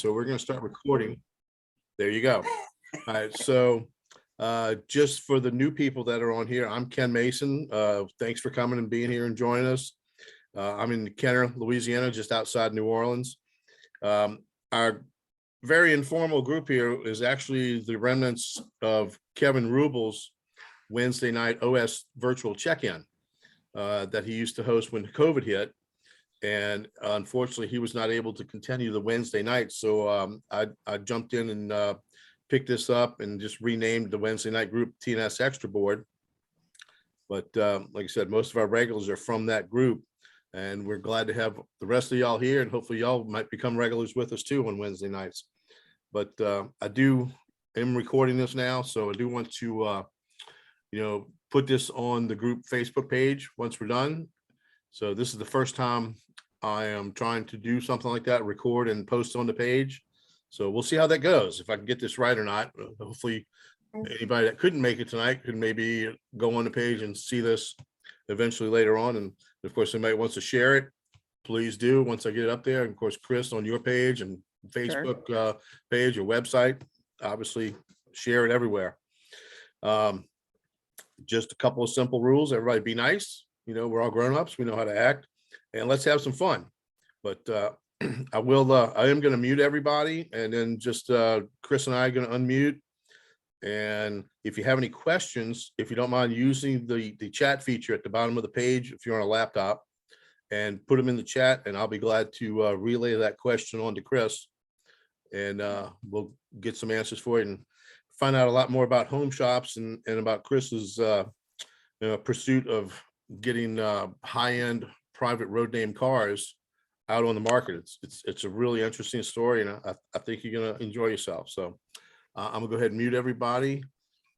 So we're going to start recording. There you go. All right. So just for the new people that are on here, I'm Ken Mason. Thanks for coming and being here and joining us. I'm in Kenner, Louisiana, just outside New Orleans. Our very informal group here is actually the remnants of Kevin Rubel's Wednesday night OS virtual check-in that he used to host when COVID hit. And unfortunately, he was not able to continue the Wednesday night. So I jumped in and picked this up and just renamed the Wednesday night group T&S Extra Board. But like I said, most of our regulars are from that group. And we're glad to have the rest of y'all here. And hopefully y'all might become regulars with us too on Wednesday nights. But I am recording this now. So I do want to, put this on the group Facebook page once we're done. So this is the first time I am trying to do something like that, record and post on the page. So we'll see how that goes, if I can get this right or not. Hopefully anybody that couldn't make it tonight could maybe go on the page and see this eventually later on. And of course, anybody wants to share it, please do once I get it up there. And of course, Chris, on your page and Facebook page or website, obviously share it everywhere. Just a couple of simple rules. Everybody be nice. We're all grown-ups. We know how to act, and let's have some fun. But I am going to mute everybody, and then just Chris and I are going to unmute. And if you have any questions, if you don't mind using the chat feature at the bottom of the page, if you're on a laptop, and put them in the chat, and I'll be glad to relay that question on to Chris, and we'll get some answers for it and find out a lot more about home shops and about Chris's pursuit of getting high-end private road name cars out on the market. It's a really interesting story, and I think you're gonna enjoy yourself. So I'm gonna go ahead and mute everybody,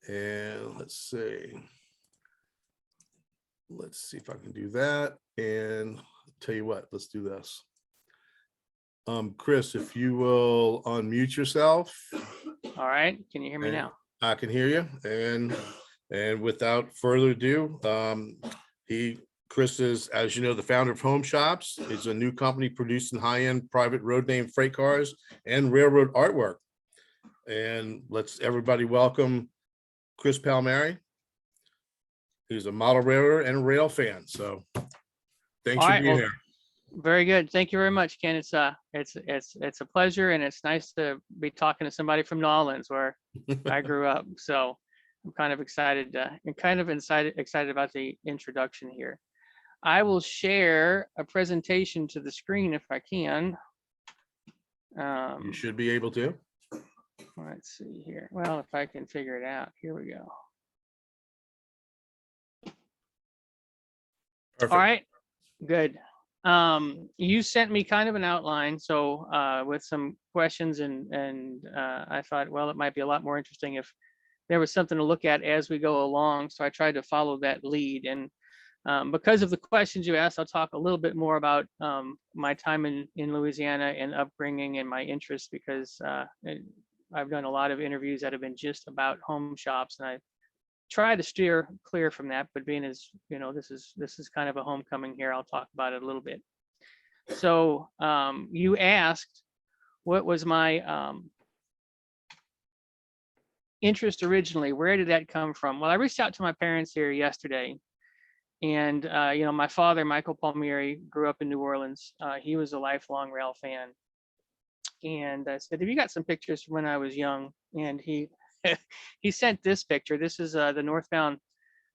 and let's see if I can do that. And I'll tell you what, let's do this. Chris, if you will unmute yourself. All right, can you hear me now? I can hear you, and without further ado, Chris is, as you know, the founder of Home Shops. It's a new company producing high-end private road name freight cars and railroad artwork. And let's everybody welcome Chris Palmieri, who's a model railroader and a rail fan. So thanks for being here. Very good. Thank you very much, Ken. It's a pleasure, and it's nice to be talking to somebody from New Orleans, where I grew up. So I'm kind of excited excited about the introduction here. I will share a presentation to the screen if I can. You should be able to. Let's see here. Well, if I can figure it out. Here we go. Perfect. All right, good. You sent me kind of an outline, so with some questions, and I thought, well, it might be a lot more interesting if there was something to look at as we go along. So I tried to follow that lead, and because of the questions you asked, I'll talk a little bit more about my time in Louisiana and upbringing and my interests, because I've done a lot of interviews that have been just about home shops, and I try to steer clear from that. But being as this is kind of a homecoming here, I'll talk about it a little bit. So you asked what was my interest originally. Where did that come from? Well, I reached out to my parents here yesterday, and my father, Michael Palmieri, grew up in New Orleans. He was a lifelong rail fan, and I said, have you got some pictures from when I was young? And he sent this picture. This is the northbound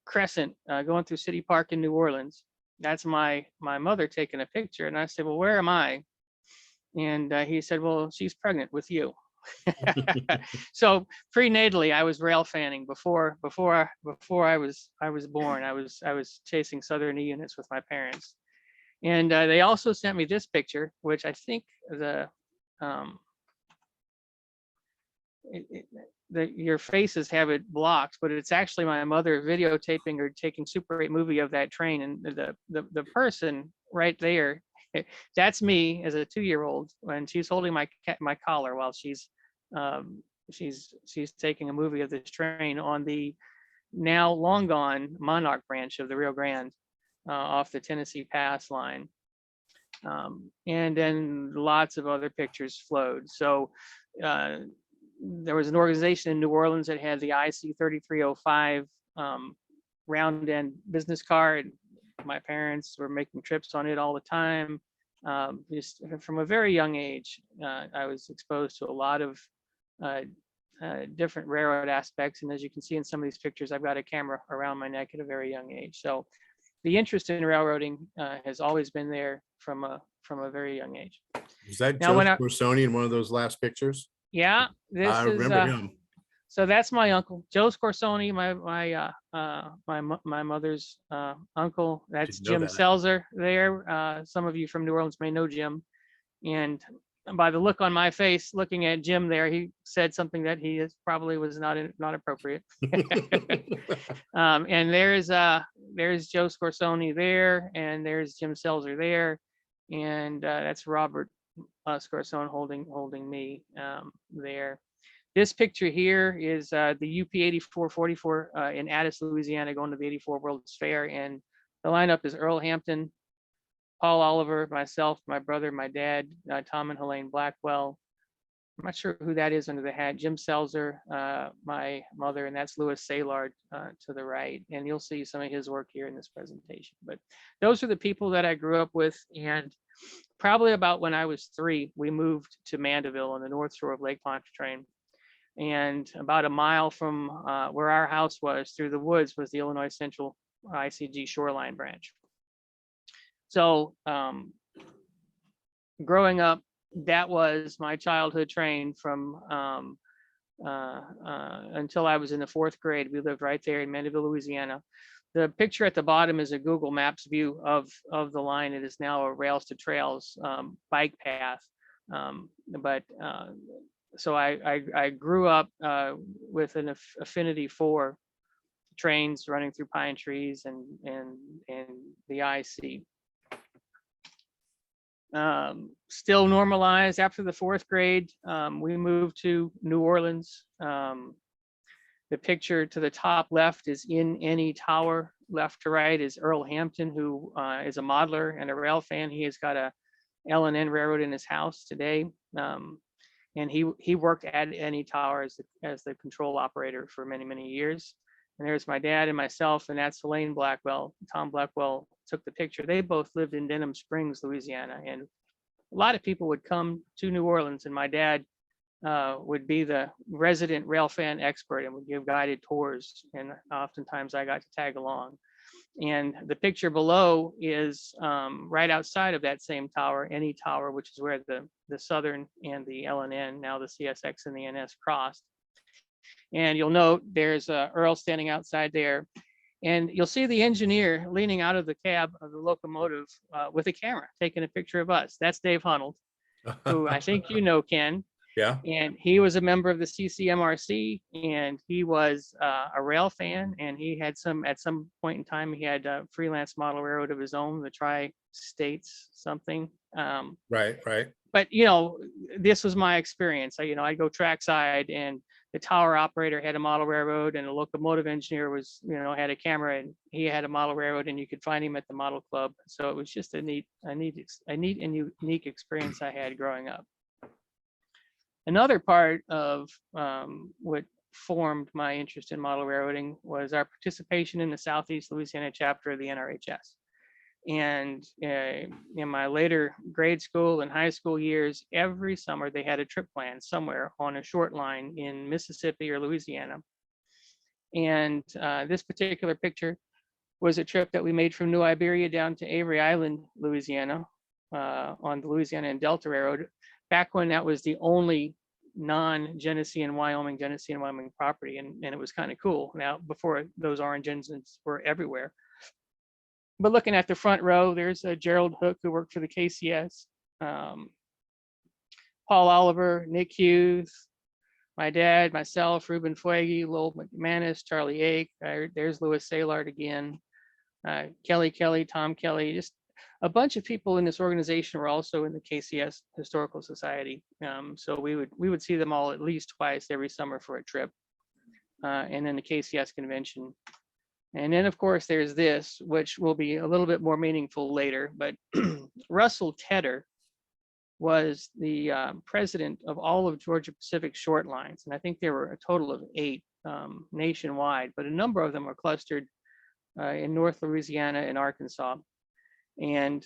crescent going through City Park in New Orleans. That's my mother taking a picture. And I said, well, where am I? And he said, well, she's pregnant with you. So prenatally, I was rail fanning before I was born. I was chasing Southern E units with my parents. And they also sent me this picture, which I think your faces have it blocked, but it's actually my mother videotaping or taking Super 8 movie of that train. And the person right there, that's me as a 2-year-old, and she's holding my collar while she's taking a movie of this train on the now long gone Monarch branch of the Rio Grande off the Tennessee Pass line. And then lots of other pictures flowed. So there was an organization in New Orleans that had the IC 3305 round end business card. My parents were making trips on it all the time. Just from a very young age, I was exposed to a lot of different railroad aspects. And as you can see in some of these pictures, I've got a camera around my neck at a very young age. So the interest in railroading has always been there from a very young age. Is that Now, Joe when I, Scorsoni in one of those last pictures? yeah, this I is remember him. so that's my uncle, Joe Scorsoni, my mother's uncle. That's Didn't know Jim that. Selzer there. Some of you from New Orleans may know Jim. And by the look on my face, looking at Jim there, he said something that he probably was not appropriate. And there's Joe Scorsoni there, and there's Jim Selzer there, and that's Robert Scorsone holding me there. This picture here is the UP 8444 in Addis, Louisiana, going to the 84 World's Fair, and the lineup is Earl Hampton, Paul Oliver, myself, my brother, my dad, Tom and Helene Blackwell. I'm not sure who that is under the hat. Jim Selzer, my mother, and that's Louis Saylard to the right. And you'll see some of his work here in this presentation. But those are the people that I grew up with. And probably about when I was 3, we moved to Mandeville on the north shore of Lake Pontchartrain. And about a mile from where our house was, through the woods, was the Illinois Central ICG Shoreline Branch. So growing up, that was my childhood train from until I was in the 4th grade. We lived right there in Mandeville, Louisiana. The picture at the bottom is a Google Maps view of the line. It is now a Rails to Trails bike path. So I grew up with an affinity for trains running through pine trees and the IC. Still normalized after the 4th grade. We moved to New Orleans. The picture to the top left is in any tower. Left to right is Earl Hampton, who is a modeler and a rail fan. He has got a L&N railroad in his house today. And he worked at any tower as the control operator for many years. And there's my dad and myself, and that's Helene Blackwell. Tom Blackwell took the picture. They both lived in Denham Springs, Louisiana. And a lot of people would come to New Orleans, and my dad would be the resident rail fan expert and would give guided tours. And oftentimes I got to tag along. And the picture below is right outside of that same tower, any tower, which is where the Southern and the L&N, now the CSX and the NS crossed. And you'll note there's Earl standing outside there. And you'll see the engineer leaning out of the cab of the locomotive with a camera, taking a picture of us. That's Dave Hunold, who I think you know, Ken. Yeah. And he was a member of the CCMRC, and he was a rail fan. And he had at some point in time, he had a freelance model railroad of his own, the Tri-States something. Right. But, this was my experience. I'd go trackside, and the tower operator had a model railroad, and a locomotive engineer was, had a camera, and he had a model railroad, and you could find him at the model club. So it was just a neat and unique experience I had growing up. Another part of what formed my interest in model railroading was our participation in the Southeast Louisiana chapter of the NRHS. And in my later grade school and high school years, every summer they had a trip planned somewhere on a short line in Mississippi or Louisiana. And this particular picture was a trip that we made from New Iberia down to Avery Island, Louisiana, on the Louisiana and Delta Railroad, back when that was the only non-Genesee and Wyoming property. And it was kind of cool. Now, before those orange engines were everywhere. But looking at the front row, there's Gerald Hook, who worked for the KCS, Paul Oliver, Nick Hughes, my dad, myself, Reuben Fuege, Lowell McManus, Charlie Ake. There's Louis Saylard again, Kelly, Tom Kelly. Just a bunch of people in this organization were also in the KCS Historical Society. So we would see them all at least twice every summer for a trip. And then the KCS convention And then, of course, there's this, which will be a little bit more meaningful later. But Russell Tedder was the president of all of Georgia Pacific short lines. And I think there were a total of 8 nationwide, but a number of them were clustered in North Louisiana and Arkansas. And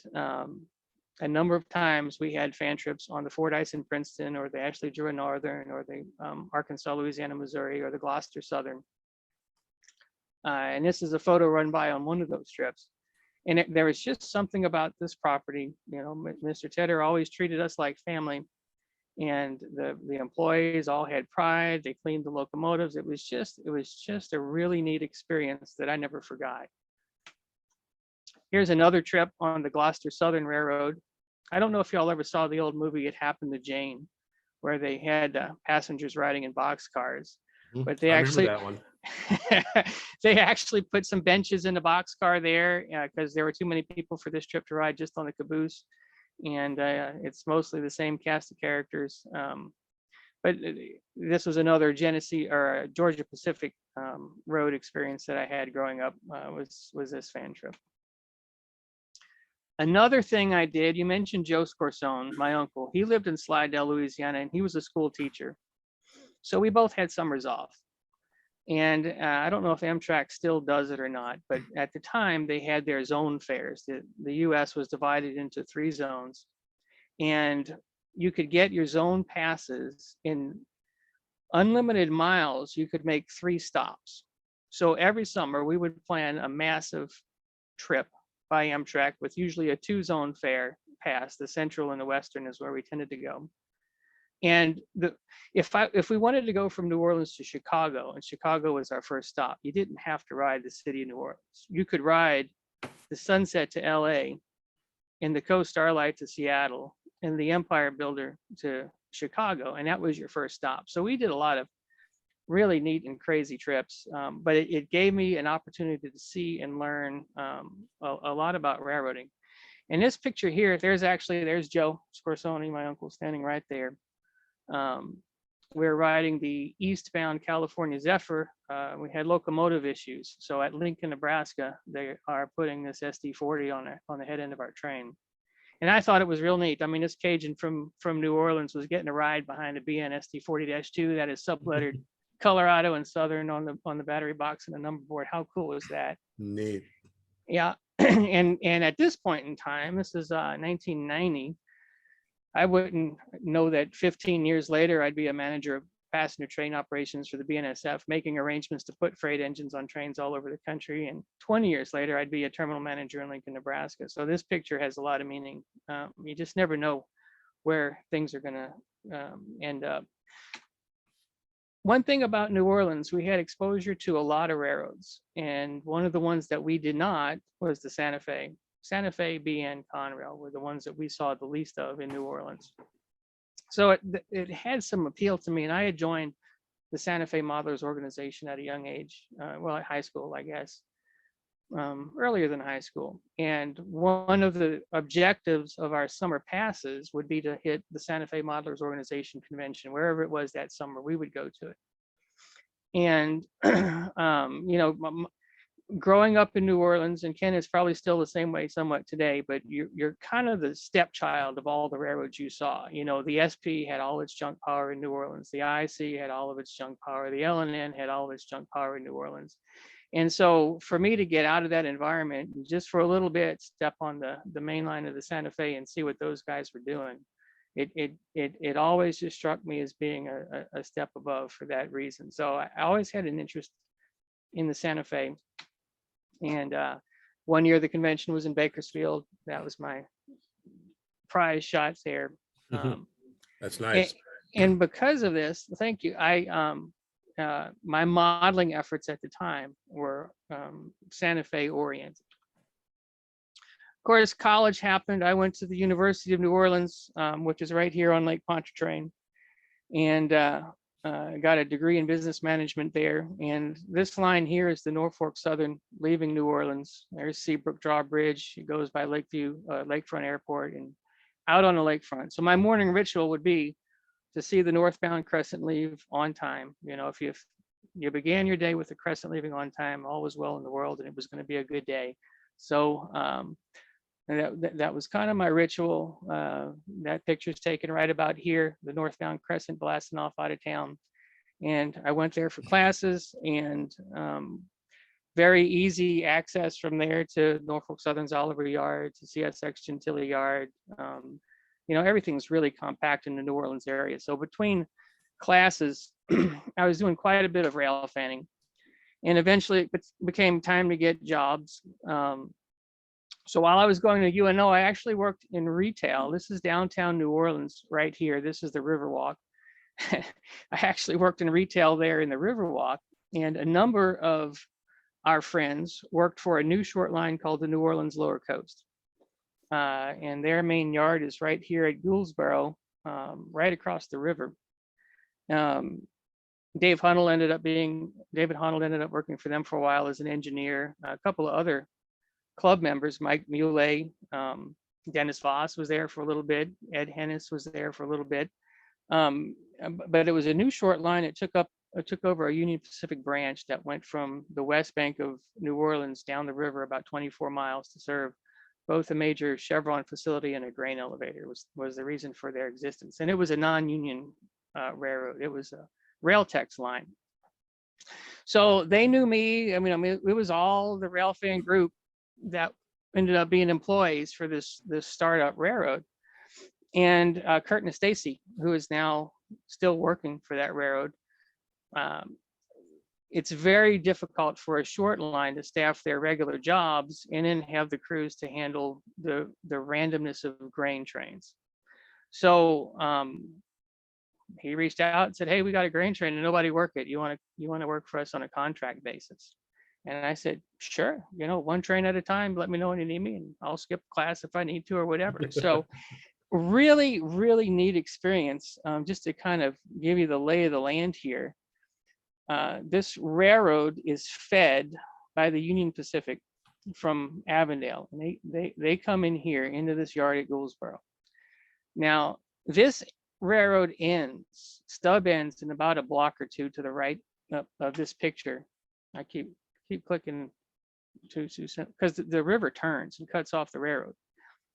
a number of times we had fan trips on the Fordyce in Princeton, or the Ashley Drew Northern, or the Arkansas, Louisiana, Missouri, or the Gloucester Southern. And this is a photo run by on one of those trips. And there was just something about this property. You know, Mr. Tedder always treated us like family, and the employees all had pride. They cleaned the locomotives. It was just a really neat experience that I never forgot. Here's another trip on the Gloucester Southern Railroad. I don't know if y'all ever saw the old movie It Happened to Jane, where they had passengers riding in boxcars, but they actually that one. they actually put some benches in the boxcar there because there were too many people for this trip to ride just on the caboose. And it's mostly the same cast of characters. But this was another Genesee or Georgia Pacific road experience that I had growing up, was this fan trip. Another thing I did, you mentioned Joe Scorsone, my uncle. He lived in Slidell, Louisiana, and he was a school teacher. So we both had summers off. And I don't know if Amtrak still does it or not, but at the time they had their zone fares. The US was divided into 3 zones, and you could get your zone passes in unlimited miles. You could make 3 stops. So every summer we would plan a massive trip by Amtrak with usually a 2-zone fare pass. The Central and the Western is where we tended to go. And if we wanted to go from New Orleans to Chicago, and Chicago was our first stop, you didn't have to ride the city of New Orleans. You could ride the Sunset to LA, and the Coast Starlight to Seattle, and the Empire Builder to Chicago, and that was your first stop. So we did a lot of really neat and crazy trips, but it gave me an opportunity to see and learn a lot about railroading. And this picture here, there's Joe Scorsone, my uncle, standing right there. We're riding the eastbound California Zephyr. We had locomotive issues. So at Lincoln, Nebraska, they are putting this SD40 on the head end of our train. And I thought it was real neat. I mean, this Cajun from New Orleans was getting a ride behind a BN SD40-2 that is sublettered Colorado and Southern on the battery box and the number board. How cool was that? Neat. Yeah. and at this point in time, this is 1990. I wouldn't know that 15 years later, I'd be a manager of passenger train operations for the BNSF, making arrangements to put freight engines on trains all over the country. And 20 years later, I'd be a terminal manager in Lincoln, Nebraska. So this picture has a lot of meaning. You just never know where things are going to end up. One thing about New Orleans, we had exposure to a lot of railroads. And one of the ones that we did not was the Santa Fe. Santa Fe, BN, Conrail were the ones that we saw the least of in New Orleans. So it had some appeal to me, and I had joined the Santa Fe Modelers Organization at a young age, well, at high school, I guess, earlier than high school. And one of the objectives of our summer passes would be to hit the Santa Fe Modelers Organization convention, wherever it was that summer, we would go to it. And, you know, growing up in New Orleans, and Ken is probably still the same way somewhat today, but you're kind of the stepchild of all the railroads you saw. You know, the SP had all its junk power in New Orleans. The IC had all of its junk power. The LNN had all of its junk power in New Orleans. And so for me to get out of that environment, and just for a little bit, step on the main line of the Santa Fe and see what those guys were doing, it always just struck me as being a step above for that reason. So I always had an interest in the Santa Fe. And one year the convention was in Bakersfield. That was my prize shot there. That's nice. And because of this, thank you. My modeling efforts at the time were Santa Fe oriented. Of course, college happened. I went to the University of New Orleans, which is right here on Lake Pontchartrain, and got a degree in business management there. And this line here is the Norfolk Southern leaving New Orleans. There's Seabrook Drawbridge. It goes by Lakeview, Lakefront Airport, and out on the lakefront. So my morning ritual would be to see the northbound Crescent leave on time. You know, if You began your day with the crescent leaving on time, all was well in the world, and it was going to be a good day. So and that was kind of my ritual. That picture's taken right about here, the northbound crescent blasting off out of town. And I went there for classes, and very easy access from there to Norfolk Southern's Oliver Yard, to CSX Gentilly Yard. You know, everything's really compact in the New Orleans area. So between classes, I was doing quite a bit of rail fanning, and eventually it became time to get jobs. So while I was going to UNO, I actually worked in retail. This is downtown New Orleans right here. This is the Riverwalk. I actually worked in retail there in the Riverwalk, and a number of our friends worked for a new short line called the New Orleans Lower Coast. And their main yard is right here at Gouldsboro, right across the river. David Hunnell ended up working for them for a while as an engineer. A couple of other club members, Mike Muley, Dennis Voss was there for a little bit. Ed Hennis was there for a little bit. But it was a new short line. It took over a Union Pacific branch that went from the west bank of New Orleans down the river about 24 miles to serve both a major Chevron facility and a grain elevator was the reason for their existence. And it was a non-union railroad. It was a Railtex line. So they knew me. I mean, it was all the rail fan group that ended up being employees for this startup railroad. And Kurt and Stacy, who is now still working for that railroad. It's very difficult for a short line to staff their regular jobs and then have the crews to handle the randomness of grain trains. So he reached out and said, "Hey, we got a grain train and nobody work it. You want to work for us on a contract basis?" And I said, "Sure, you know, one train at a time. Let me know when you need me, and I'll skip class if I need to or whatever." So really, really neat experience. Just to kind of give you the lay of the land here. This railroad is fed by the Union Pacific from Avondale, and they come in here into this yard at Gouldsboro. Now, this railroad stub ends in about a block or two to the right of this picture. I keep clicking to because the river turns and cuts off the railroad.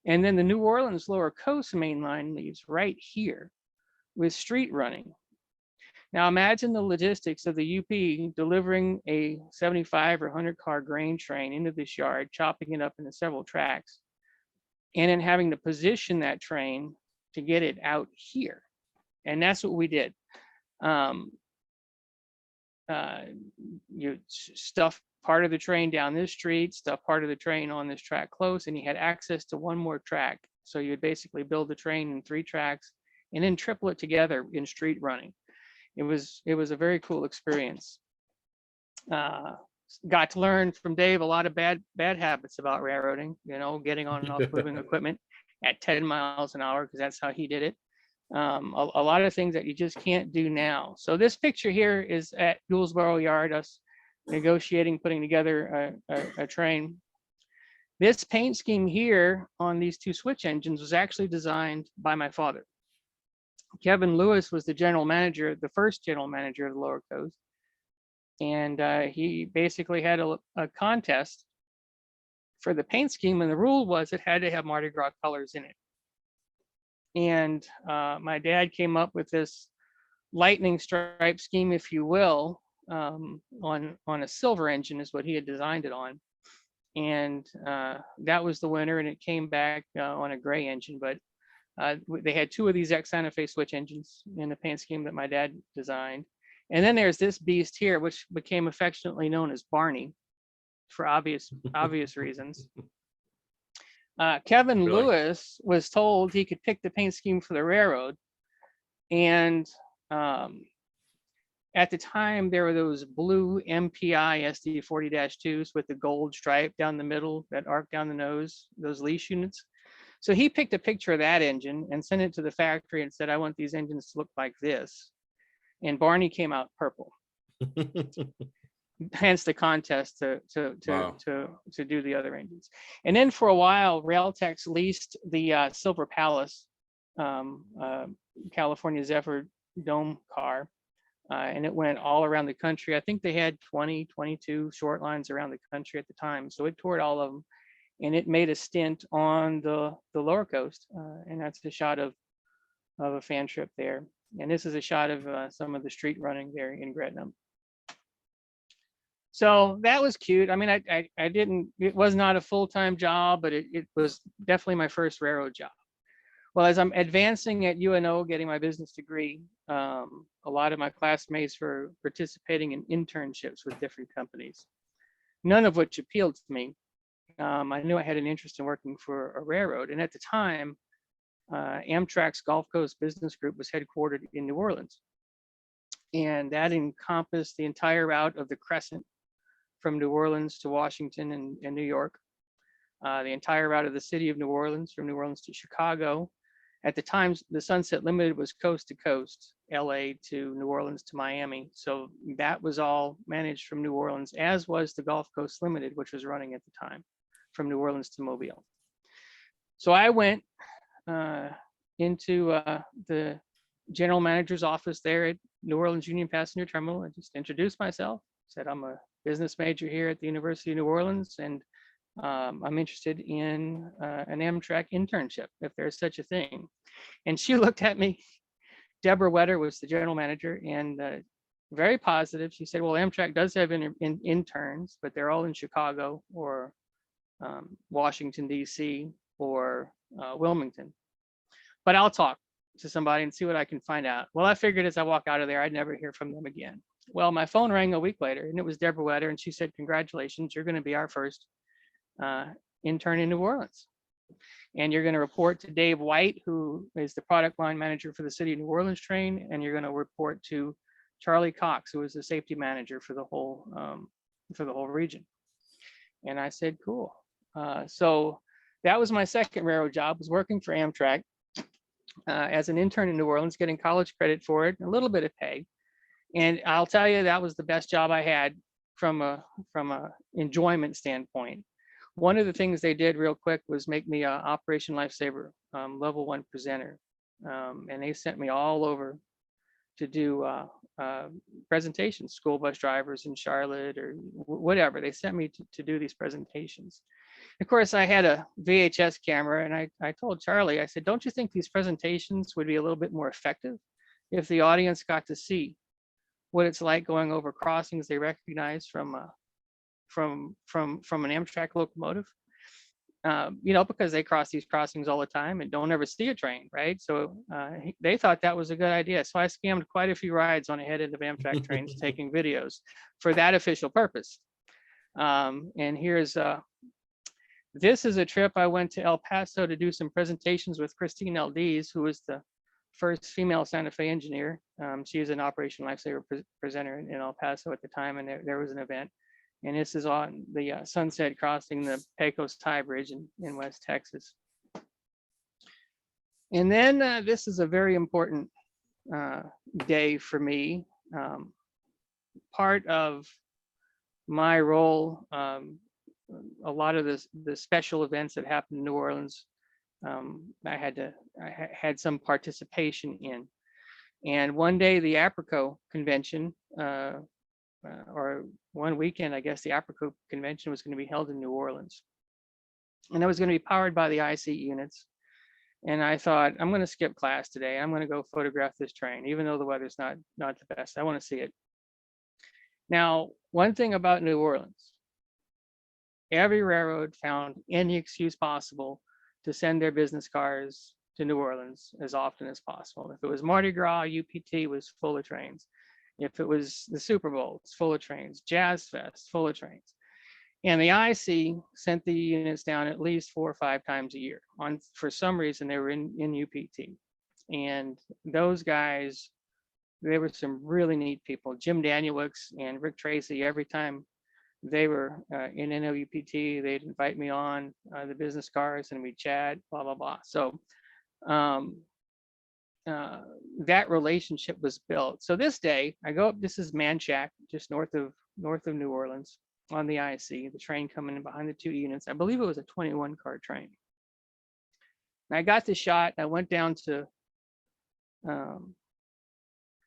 And then the New Orleans Lower Coast main line leaves right here with street running. Now imagine the logistics of the UP delivering a 75 or 100 car grain train into this yard, chopping it up into several tracks, and then having to position that train to get it out here. And that's what we did. You stuff part of the train down this street, stuff part of the train on this track close, and you had access to one more track. So you would basically build the train in 3 tracks and then triple it together in street running. It was a very cool experience. Got to learn from Dave a lot of bad habits about railroading, you know, getting on and off moving equipment at 10 miles an hour, because that's how he did it. A lot of things that you just can't do now. So this picture here is at Gouldsboro Yard, us negotiating, putting together a train. This paint scheme here on these 2 switch engines was actually designed by my father. Kevin Lewis was the the first general manager of the Lower Coast. And he basically had a contest for the paint scheme. And the rule was it had to have Mardi Gras colors in it. And my dad came up with this lightning stripe scheme, if you will, on a silver engine is what he had designed it on. And that was the winner, and it came back on a gray engine. But they had 2 of these ex-Santa Fe switch engines in the paint scheme that my dad designed. And then there's this beast here, which became affectionately known as Barney for obvious reasons. Kevin Lewis was told he could pick the paint scheme for the railroad. And at the time, there were those blue MPI SD40-2s with the gold stripe down the middle that arc down the nose, those leash units. So he picked a picture of that engine and sent it to the factory and said, "I want these engines to look like this." And Barney came out purple. Hence the contest to do the other engines. And then for a while, Railtex leased the Silver Palace California Zephyr Dome car and it went all around the country. I think they had 20, 22 short lines around the country at the time. So it toured all of them, and it made a stint on the lower coast. And that's the shot of a fan trip there. And this is a shot of some of the street running there in Gretna. So that was cute. I mean, I didn't, it was not a full-time job, but it was definitely my first railroad job. Well, as I'm advancing at UNO, getting my business degree, a lot of my classmates were participating in internships with different companies, none of which appealed to me. I knew I had an interest in working for a railroad. And at the time, Amtrak's Gulf Coast Business Group was headquartered in New Orleans. And that encompassed the entire route of the Crescent from New Orleans to Washington and New York, the entire route of the city of New Orleans, from New Orleans to Chicago. At the time, the Sunset Limited was coast to coast, LA to New Orleans to Miami. So that was all managed from New Orleans, as was the Gulf Coast Limited, which was running at the time from New Orleans to Mobile. So I went into the general manager's office there at New Orleans Union Passenger Terminal. I just introduced myself, said I'm a business major here at the University of New Orleans, and I'm interested in an Amtrak internship, if there's such a thing. And she looked at me. Deborah Wetter was the general manager, and very positive. She said, well, Amtrak does have interns, but they're all in Chicago or Washington, D.C. or Wilmington. But I'll talk to somebody and see what I can find out. Well, I figured as I walk out of there, I'd never hear from them again. Well, my phone rang a week later, and it was Deborah Wetter, and she said, congratulations, you're going to be our first intern in New Orleans. And you're going to report to Dave White, who is the product line manager for the City of New Orleans train, and you're going to report to Charlie Cox, who is the safety manager for the whole region. And I said, cool. So that was my second railroad job, was working for Amtrak as an intern in New Orleans, getting college credit for it, a little bit of pay. And I'll tell you, that was the best job I had from a enjoyment standpoint. One of the things they did real quick was make me a Operation Lifesaver level 1 presenter. And they sent me all over to do presentations, school bus drivers in Charlotte or whatever. They sent me to do these presentations. Of course, I had a VHS camera, and I told Charlie, I said, don't you think these presentations would be a little bit more effective if the audience got to see what it's like going over crossings they recognize from an Amtrak locomotive? Because they cross these crossings all the time and don't ever see a train, right? So they thought that was a good idea. So I scammed quite a few rides on ahead of Amtrak trains taking videos for that official purpose. And here's this is a trip I went to El Paso to do some presentations with Christine Eldiz, who was the first female Santa Fe engineer. She was an Operation Lifesaver presenter in El Paso at the time, and there was an event. And this is on the Sunset crossing the Pecos Tie Bridge in West Texas. And then this is a very important day for me. Part of my role, a lot of the special events that happened in New Orleans, I had some participation in. And one day the APRCO convention, or one weekend, I guess the APRCO convention was going to be held in New Orleans. And it was going to be powered by the IC units. And I thought, I'm going to skip class today. I'm going to go photograph this train, even though the weather's not the best. I want to see it. Now, one thing about New Orleans, every railroad found any excuse possible to send their business cars to New Orleans as often as possible. If it was Mardi Gras, UPT was full of trains. If it was the Super Bowl, it's full of trains. Jazz Fest, full of trains. And the IC sent the units down at least 4 or 5 times a year. For some reason, they were in UPT. And those guys, they were some really neat people. Jim Danielwicks and Rick Tracy, every time they were in NOUPT, they'd invite me on the business cars and we'd chat, blah, blah, blah. So that relationship was built. So this day I go up, this is Manchac, just north of New Orleans on the IC, the train coming in behind the 2 units. I believe it was a 21 car train. And I got the shot. I went down to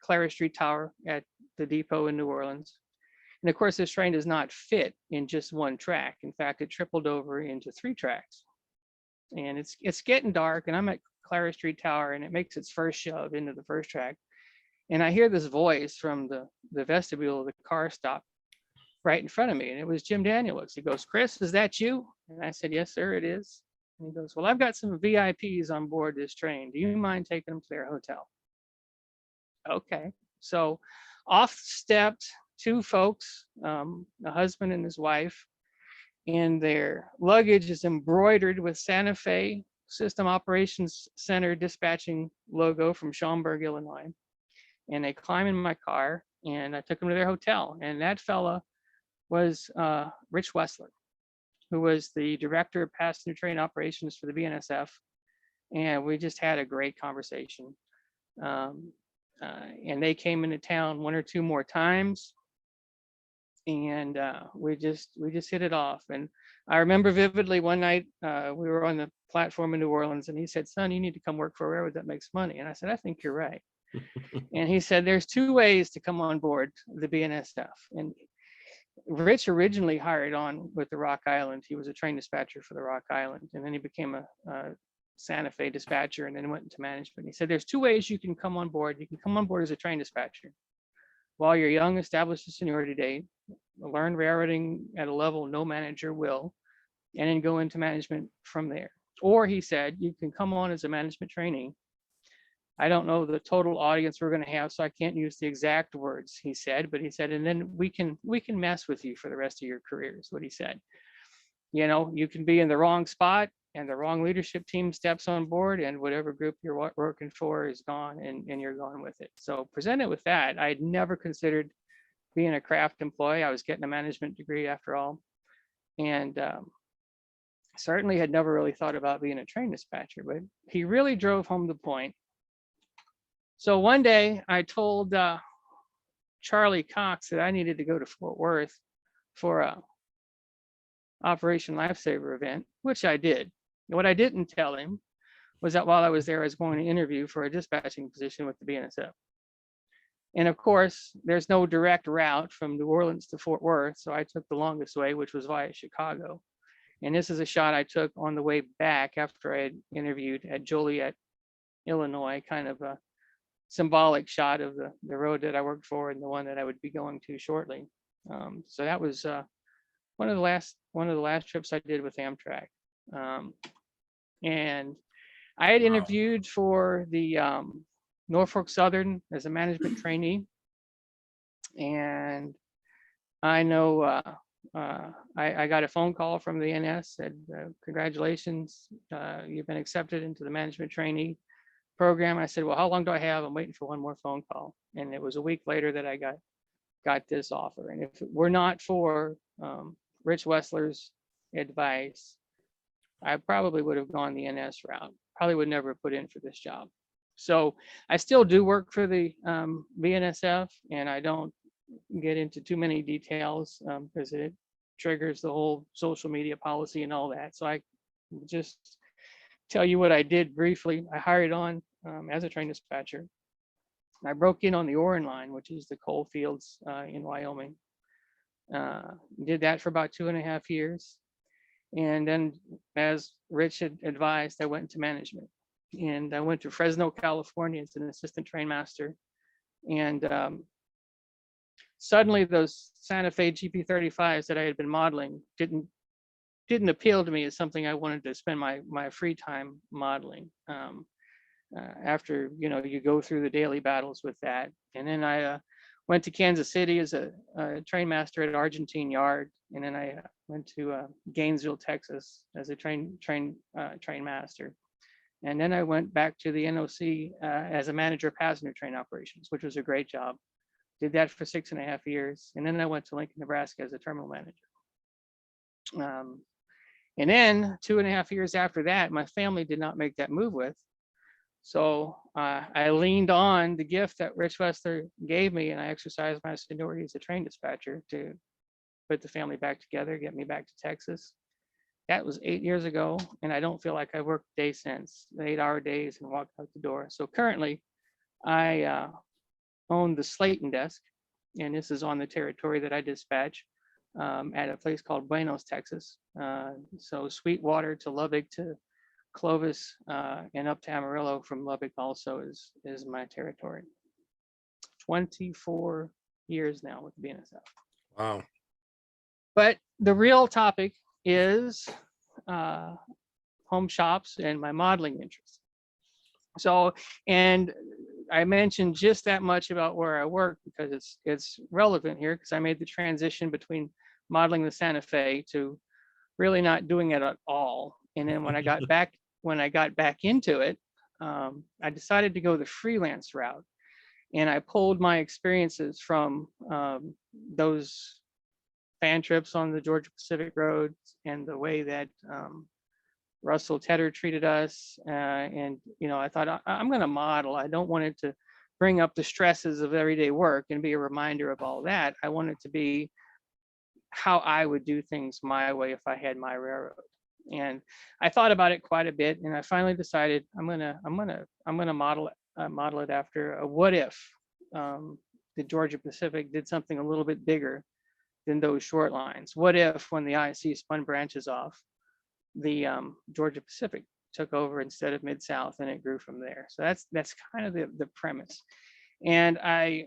Clara Street Tower at the depot in New Orleans. And of course, this train does not fit in just one track. In fact, it tripled over into 3 tracks. And it's getting dark, and I'm at Clara Street Tower, and it makes its first shove into the first track. And I hear this voice from the vestibule of the car stop right in front of me. And it was Jim Danielix. He goes, "Chris, is that you?" And I said, "Yes, sir, it is." And he goes, "Well, I've got some VIPs on board this train. Do you mind taking them to their hotel?" Okay. So off stepped 2 folks, a husband and his wife, and their luggage is embroidered with Santa Fe System Operations Center dispatching logo from Schaumburg, Illinois. And they climb in my car, and I took them to their hotel. And that fella was Rich Wessler, who was the director of passenger train operations for the BNSF. And we just had a great conversation. And they came into town 1 or 2 more times, and we just hit it off. And I remember vividly one night we were on the platform in New Orleans, and he said, "Son, you need to come work for a railroad that makes money." And I said, "I think you're right." And he said, "There's 2 ways to come on board the BNSF." And Rich originally hired on with the Rock Island. He was a train dispatcher for the Rock Island, and then he became a Santa Fe dispatcher, and then went into management. He said, "There's 2 ways you can come on board. You can come on board as a train dispatcher while you're young, establish a seniority date, learn railroading at a level no manager will, and then go into management from there. Or," he said, "you can come on as a management trainee. I don't know the total audience we're going to have, so I can't use the exact words," he said, but he said, "and then we can mess with you for the rest of your career," is what he said. You know, you can be in the wrong spot, and the wrong leadership team steps on board, and whatever group you're working for is gone, and you're gone with it. So presented with that, I had never considered being a craft employee. I was getting a management degree after all. And certainly had never really thought about being a train dispatcher, but he really drove home the point. So one day I told Charlie Cox that I needed to go to Fort Worth for a Operation Lifesaver event, which I did. And what I didn't tell him was that while I was there, I was going to interview for a dispatching position with the BNSF. And of course, there's no direct route from New Orleans to Fort Worth, so I took the longest way, which was via Chicago. And this is a shot I took on the way back after I had interviewed at Joliet, Illinois, kind of a symbolic shot of the road that I worked for and the one that I would be going to shortly. So that was one of the last trips I did with Amtrak. And I had interviewed for the Norfolk Southern as a management trainee. And I know I got a phone call from the NS, said, "Congratulations, you've been accepted into the management trainee program." I said, "Well, how long do I have?" "I'm waiting for one more phone call." And it was a week later that I got this offer. And if it were not for Rich Wessler's advice, I probably would have gone the NS route. Probably would never have put in for this job. So I still do work for the BNSF, and I don't get into too many details because it triggers the whole social media policy and all that. So I just tell you what I did briefly. I hired on as a train dispatcher. I broke in on the Orin line, which is the coal fields in Wyoming. Did that for about 2.5 years. And then, as Rich had advised, I went into management. And I went to Fresno, California as an assistant train master. And suddenly those Santa Fe GP35s that I had been modeling didn't appeal to me as something I wanted to spend my free time modeling. After, you go through the daily battles with that. And then I went to Kansas City as a train master at Argentine Yard. And then I went to Gainesville, Texas as a train master. And then I went back to the NOC as a manager of passenger train operations, which was a great job. Did that for 6.5 years. And then I went to Lincoln, Nebraska as a terminal manager. And then 2.5 years after that, my family did not make that move with. So I leaned on the gift that Rich Wessler gave me, and I exercised my seniority as a train dispatcher to put the family back together, get me back to Texas. That was 8 years ago, and I don't feel like I've worked a day since, 8-hour days and walked out the door. So currently, I owned the Slayton desk, and this is on the territory that I dispatch at a place called Buenos, Texas. So Sweetwater to Lubbock to Clovis and up to Amarillo from Lubbock also is my territory. 24 years now with BNSF. Wow. But the real topic is home shops and my modeling interests. So, and I mentioned just that much about where I work because it's relevant here, because I made the transition between modeling the Santa Fe to really not doing it at all. And then when I got back into it, I decided to go the freelance route. And I pulled my experiences from those fan trips on the Georgia Pacific Road and the way that Russell Tedder treated us. And, I thought I'm going to model. I don't want it to bring up the stresses of everyday work and be a reminder of all that. I want it to be how I would do things my way if I had my railroad. And I thought about it quite a bit, and I finally decided I'm gonna model it after a what if the Georgia Pacific did something a little bit bigger than those short lines. What if when the IC spun branches off, the Georgia Pacific took over instead of Mid-South, and it grew from there. So that's kind of the premise. And I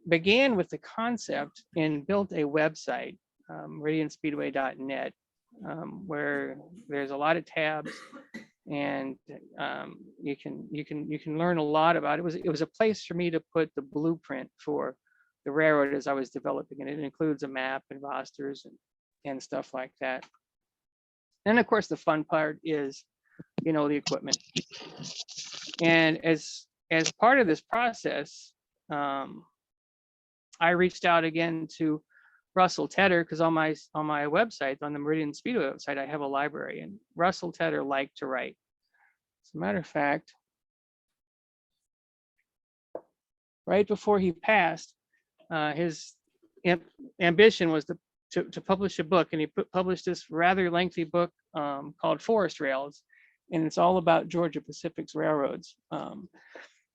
began with the concept and built a website, meridianspeedway.net, where there's a lot of tabs, and you can learn a lot about it. It was a place for me to put the blueprint for the railroad as I was developing it. It includes a map and rosters and stuff like that. And of course, the fun part is, the equipment. And as part of this process, I reached out again to Russell Tedder, because on my website, on the Meridian Speedway website, I have a library, and Russell Tedder liked to write. As a matter of fact, right before he passed, his ambition was to publish a book, and he published this rather lengthy book called Forest Rails, and it's all about Georgia Pacific's railroads.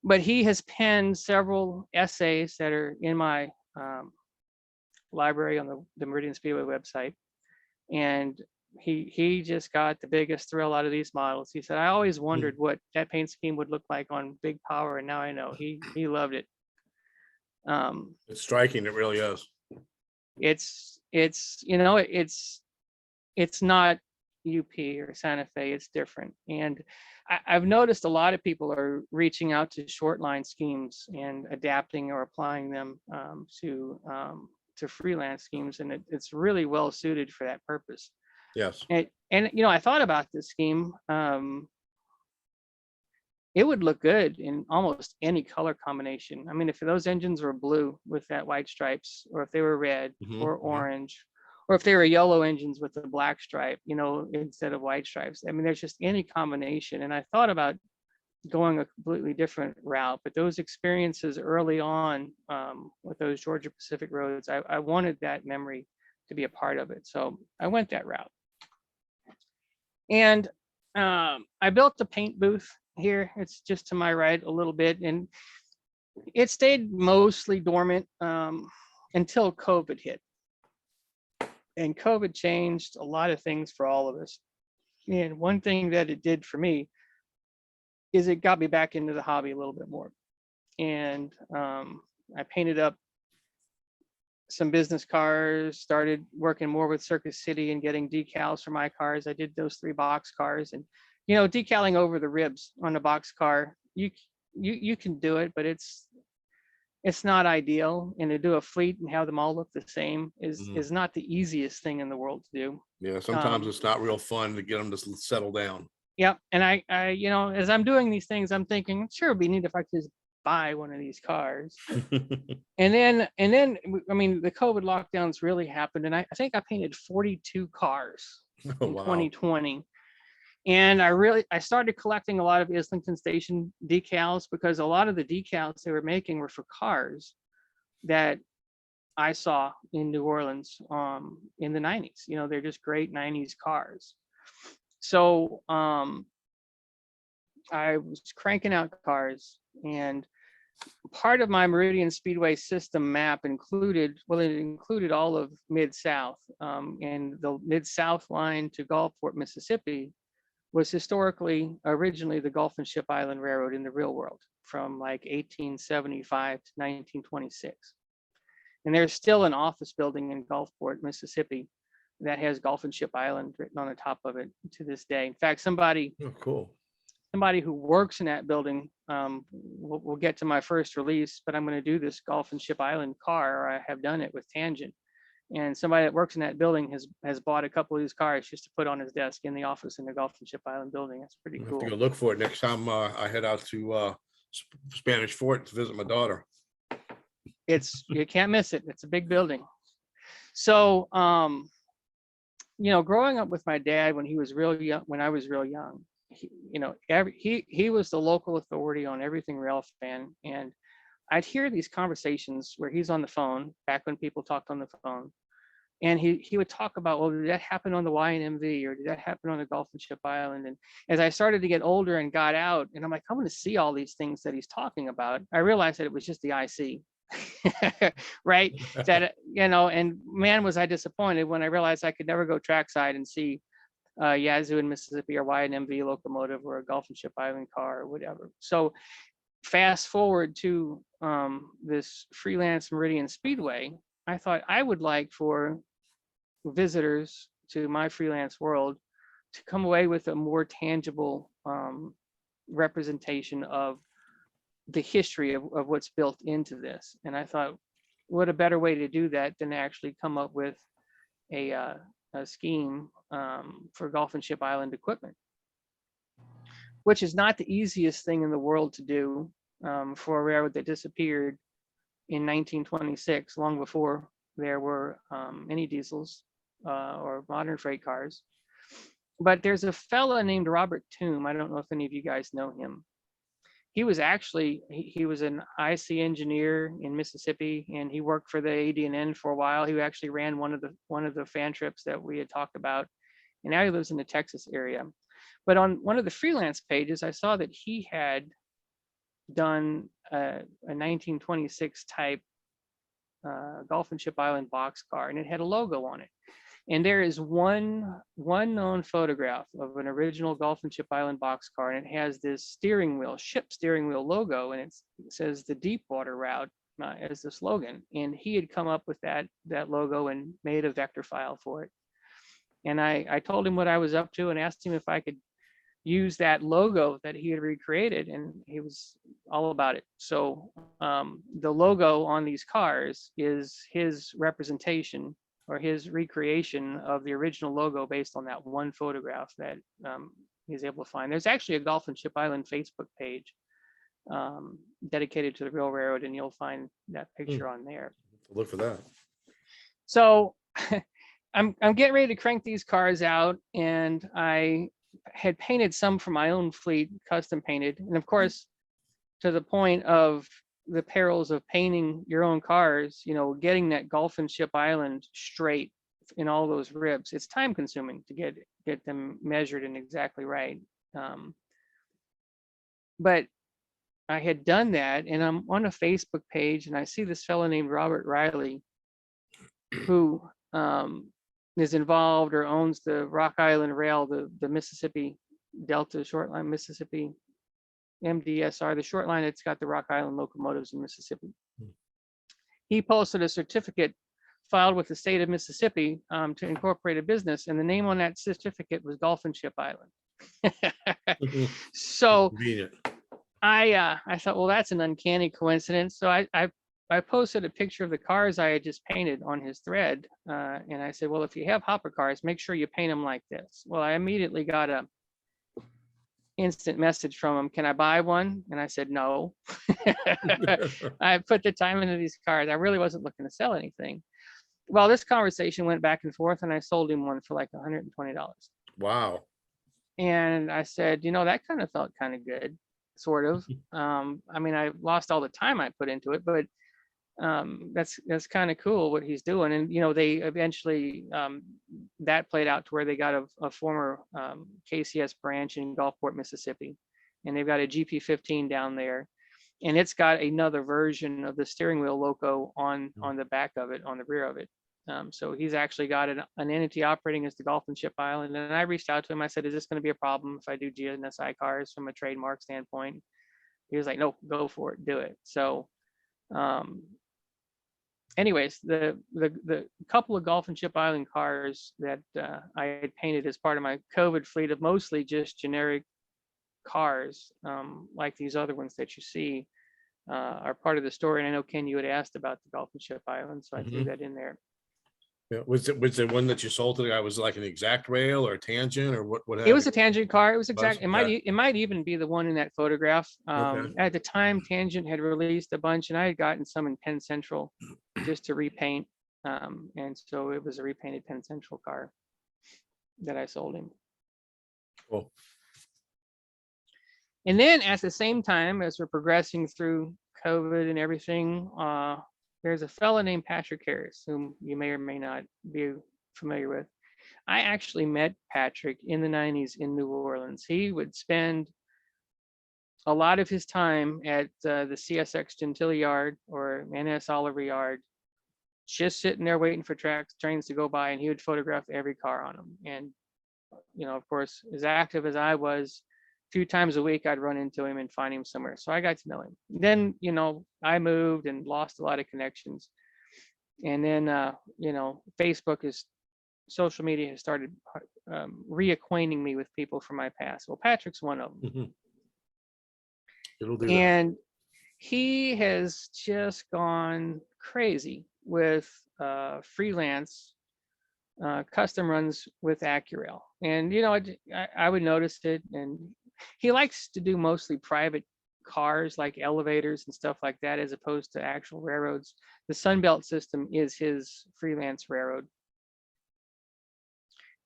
But he has penned several essays that are in my library on the Meridian Speedway website, and he just got the biggest thrill out of these models. He said, I always wondered what that paint scheme would look like on big power, and now I know. He loved it. It's striking. It really is. It's not UP or Santa Fe. It's different. And I've noticed a lot of people are reaching out to short line schemes and adapting or applying them to freelance schemes, and it's really well suited for that purpose. Yes. And I thought about this scheme. It would look good in almost any color combination. I mean, if those engines were blue with that white stripes, or if they were red or orange, or if they were yellow engines with the black stripe, instead of white stripes. I mean, there's just any combination. And I thought about going a completely different route, but those experiences early on with those Georgia Pacific roads, I wanted that memory to be a part of it. So I went that route. And I built the paint booth here. It's just to my right a little bit, and it stayed mostly dormant until COVID hit. And COVID changed a lot of things for all of us. And one thing that it did for me is it got me back into the hobby a little bit more. And I painted up some business cars, started working more with Circus City and getting decals for my cars. I did those 3 box cars, and decaling over the ribs on a box car, you can do it, but it's not ideal. And to do a fleet and have them all look the same is not the easiest thing in the world to do. Yeah, sometimes it's not real fun to get them to settle down. Yeah, and I as I'm doing these things, I'm thinking, sure, it'd be neat if I could just buy one of these cars. and then I mean, the COVID lockdowns really happened, and I think I painted 42 cars in 2020. And I started collecting a lot of Islington Station decals, because a lot of the decals they were making were for cars that I saw in New Orleans in the 90s. They're just great 90s cars. So I was cranking out cars, and part of my Meridian Speedway system map included, well, it included all of Mid-South, and the Mid-South line to Gulfport, Mississippi was originally the Gulf and Ship Island Railroad in the real world from like 1875 to 1926. And there's still an office building in Gulfport, Mississippi that has Gulf and Ship Island written on the top of it to this day. In fact, somebody Oh, cool. who works in that building, we'll get to my first release, but I'm going to do this Gulf and Ship Island car, or I have done it with Tangent. And somebody that works in that building has bought a couple of these cars just to put on his desk in the office in the Gulf and Ship Island building. That's pretty I have cool. to go look for it next time I head out to Spanish Fort to visit my daughter. You can't miss it. It's a big building. So, growing up with my dad when he was real young, when I was real young, he was the local authority on everything rail fan. And I'd hear these conversations where he's on the phone, back when people talked on the phone. And he would talk about, well, did that happen on the YNMV, or did that happen on the Gulf and Ship Island? And as I started to get older and got out, and I'm like, I'm going to see all these things that he's talking about, I realized that it was just the IC. Right? That, and man, was I disappointed when I realized I could never go trackside and see Yazoo in Mississippi, or YNMV locomotive, or a Gulf and Ship Island car, or whatever. So fast forward to this freelance Meridian Speedway, I thought I would like for visitors to my freelance world to come away with a more tangible representation of the history of what's built into this. And I thought, what a better way to do that than actually come up with a scheme for Gulf and Ship Island equipment, which is not the easiest thing in the world to do for a railroad that disappeared in 1926, long before there were any diesels or modern freight cars. But there's a fella named Robert Toome. I don't know if any of you guys know him. He was actually, he was an IC engineer in Mississippi, and he worked for the AD&N for a while. He actually ran one of the fan trips that we had talked about, and now he lives in the Texas area. But on one of the freelance pages, I saw that he had done a 1926 type Gulf and Ship Island boxcar, and it had a logo on it. And there is one known photograph of an original Gulf and Ship Island boxcar, and it has this steering wheel, ship steering wheel logo, and it says the Deepwater Route as the slogan. And he had come up with that logo and made a vector file for it. And I told him what I was up to and asked him if I could use that logo that he had recreated, and he was all about it. So the logo on these cars is his representation, or his recreation of the original logo based on that one photograph that he's able to find. There's actually a Gulf and Ship Island Facebook page dedicated to the Real Railroad, and you'll find that picture on there. Look for that. So I'm getting ready to crank these cars out, and I had painted some for my own fleet, custom painted. And of course, to the point of the perils of painting your own cars, getting that Gulf and Ship Island straight in all those ribs, it's time consuming to get them measured and exactly right. But I had done that, and I'm on a Facebook page, and I see this fellow named Robert Riley, who is involved or owns the Rock Island Rail, the Mississippi Delta Short Line, Mississippi MDSR, the short line that's got the Rock Island locomotives in Mississippi. He posted a certificate filed with the state of Mississippi to incorporate a business, and the name on that certificate was Gulf and Ship Island. So Convenient. I thought, well, that's an uncanny coincidence. So I posted a picture of the cars I had just painted on his thread, and I said, well, if you have hopper cars, make sure you paint them like this. Well, I immediately got a instant message from him, can I buy one? And I said no. I put the time into these cars. I really wasn't looking to sell anything. Well, this conversation went back and forth, and I sold him one for like $120. Wow. And I said, that kind of felt kind of good, sort of. I mean, I lost all the time I put into it, but that's kind of cool what he's doing. And they eventually that played out to where they got a former KCS branch in Gulfport, Mississippi, and they've got a GP15 down there. and it's got another version of the steering wheel loco on the back of it, on the rear of it. So he's actually got an entity operating as the Golf and Ship Island. And I reached out to him. I said, is this going to be a problem if I do GNSI cars from a trademark standpoint? He was like, no, go for it, do it. So anyways, the couple of Golf and Ship Island cars that I had painted as part of my COVID fleet of mostly just generic cars, like these other ones that you see, are part of the story. And I know, Ken, you had asked about the Golf and Ship Island, so I threw that in there. Yeah. Was it one that you sold to the guy? Was it like an exact rail or a tangent or what? It was a tangent car. It was exact. Okay. It might even be the one in that photograph. Okay. At the time, Tangent had released a bunch, and I had gotten some in Penn Central just to repaint. And so it was a repainted Penn Central car that I sold him. Cool. And then at the same time, as we're progressing through COVID and everything, there's a fella named Patrick Harris, whom you may or may not be familiar with. I actually met Patrick in the 90s in New Orleans. He would spend a lot of his time at the CSX Gentilly Yard or NS Oliver Yard, just sitting there waiting for trains to go by, and he would photograph every car on them. And, you know, of course, as active as I was, a few times a week, I'd run into him and find him somewhere. So I got to know him. Then, you know, I moved and lost a lot of connections. And then, you know, social media has started reacquainting me with people from my past. Well, Patrick's one of them. It'll do And he has just gone crazy with freelance custom runs with Accurel. And, you know, I would notice it. And he likes to do mostly private cars, like elevators and stuff like that, as opposed to actual railroads. The Sunbelt system is his freelance railroad.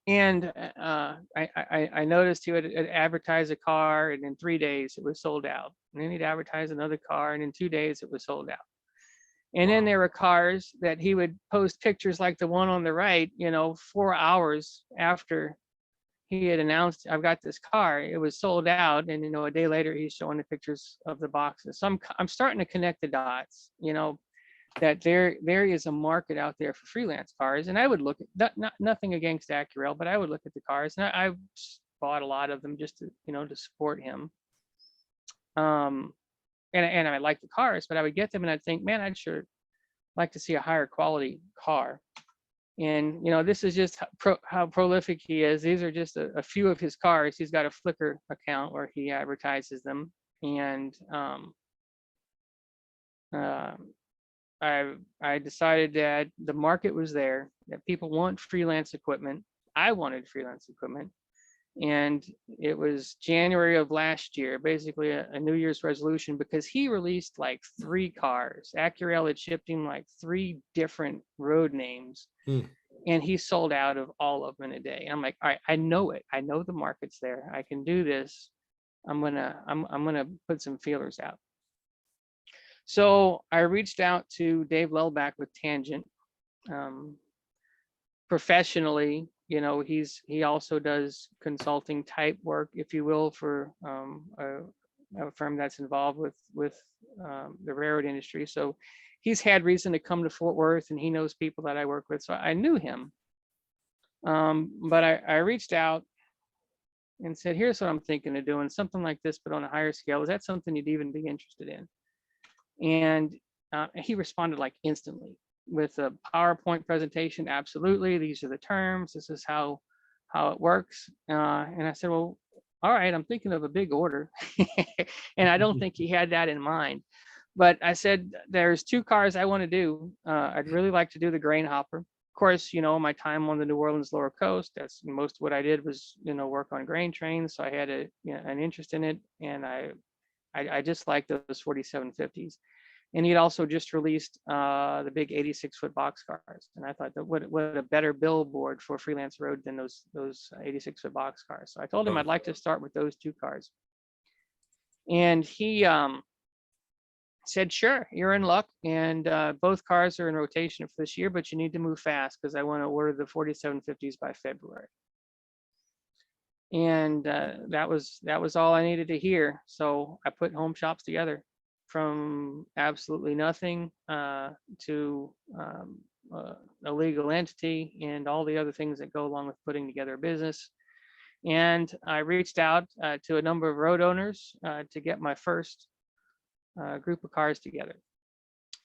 And I noticed he would advertise a car, and in 3 days it was sold out. And then he'd advertise another car, and in 2 days it was sold out. And then there were cars that he would post pictures like the one on the right, you know, 4 hours after he had announced, I've got this car, it was sold out. And, you know, a day later, he's showing the pictures of the boxes. So I'm starting to connect the dots, you know, that there is a market out there for freelance cars. And I would look at nothing against Accurel, but I would look at the cars, and I bought a lot of them just to, you know, to support him. And I like the cars, but I would get them and I'd think, man, I'd sure like to see a higher quality car. And, you know, this is just how prolific he is. These are just a few of his cars. He's got a Flickr account where he advertises them. And I decided that the market was there, that people want freelance equipment. I wanted freelance equipment. And it was January of last year, basically a New Year's resolution, because he released like 3 cars. Accurel had shipped him like 3 different road names, and he sold out of all of them in a day. And I'm like, all right, I know it. I know the market's there. I can do this. I'm gonna put some feelers out. So I reached out to Dave Lelbach with Tangent. Professionally, you know, he also does consulting type work, if you will, for a firm that's involved with the railroad industry. So he's had reason to come to Fort Worth, and he knows people that I work with. So I knew him. But I reached out and said, here's what I'm thinking of doing, something like this, but on a higher scale. Is that something you'd even be interested in? And he responded like instantly with a PowerPoint presentation. Absolutely. These are the terms. This is how it works. And I said, well, all right, I'm thinking of a big order. And I don't think he had that in mind. But I said, there's 2 cars I want to do. I'd really like to do the grain hopper. Of course, you know, my time on the New Orleans Lower Coast, that's most of what I did was, you know, work on grain trains. So I had an interest in it. And I just like those 4750s. And he'd also just released the big 86-foot boxcars. And I thought that what a better billboard for freelance road than those 86-foot boxcars. So I told him I'd like to start with those 2 cars. And he said, sure, you're in luck. And both cars are in rotation for this year, but you need to move fast because I want to order the 4750s by February. And that was all I needed to hear. So I put home shops together. from absolutely nothing to a legal entity and all the other things that go along with putting together a business. And I reached out to a number of road owners to get my first group of cars together.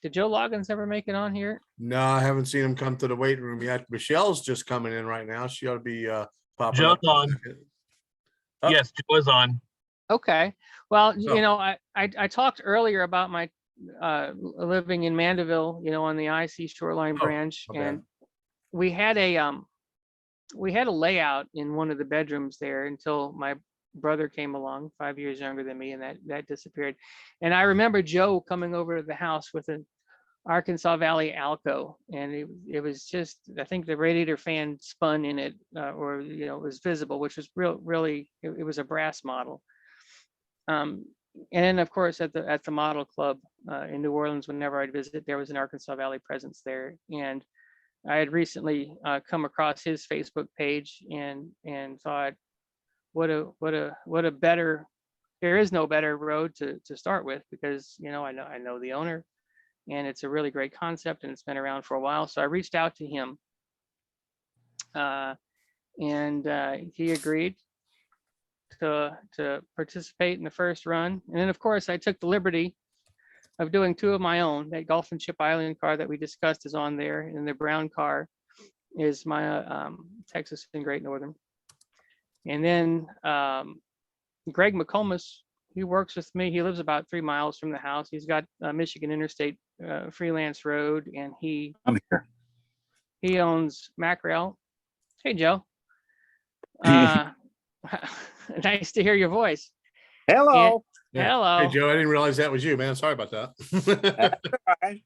Did Joe Loggins ever make it on here? No, I haven't seen him come to the weight room yet. Michelle's just coming in right now. She ought to be popping Joe's up in a on. second. Oh. Yes, Joe is on. Okay. Well, Oh. you know, I talked earlier about my living in Mandeville, you know, on the IC Shoreline Oh, branch, okay. and we had a layout in one of the bedrooms there until my brother came along, 5 years younger than me, and that disappeared. And I remember Joe coming over to the house with an Arkansas Valley Alco, and it was just, I think the radiator fan spun in it, or you know, it was visible, which was really it was a brass model. And then of course at the model club in New Orleans, whenever I'd visit, there was an Arkansas Valley presence there. And I had recently come across his Facebook page and thought, what a better, there is no better road to start with, because you know, I know the owner, and it's a really great concept, and it's been around for a while. So I reached out to him, and he agreed to participate in the first run. And then of course I took the liberty of doing two of my own. That Gulf and Chip Island car that we discussed is on there, and the brown car is my Texas and Great Northern. And then Greg McComas, he works with me. He lives about 3 miles from the house. He's got Michigan Interstate Freelance Road, and I'm here. he owns Mackerel. Hey, Joe. Nice to hear your voice. Hello. Yeah. Hello. Hey, Joe, I didn't realize that was you, man. Sorry about that. That's all right.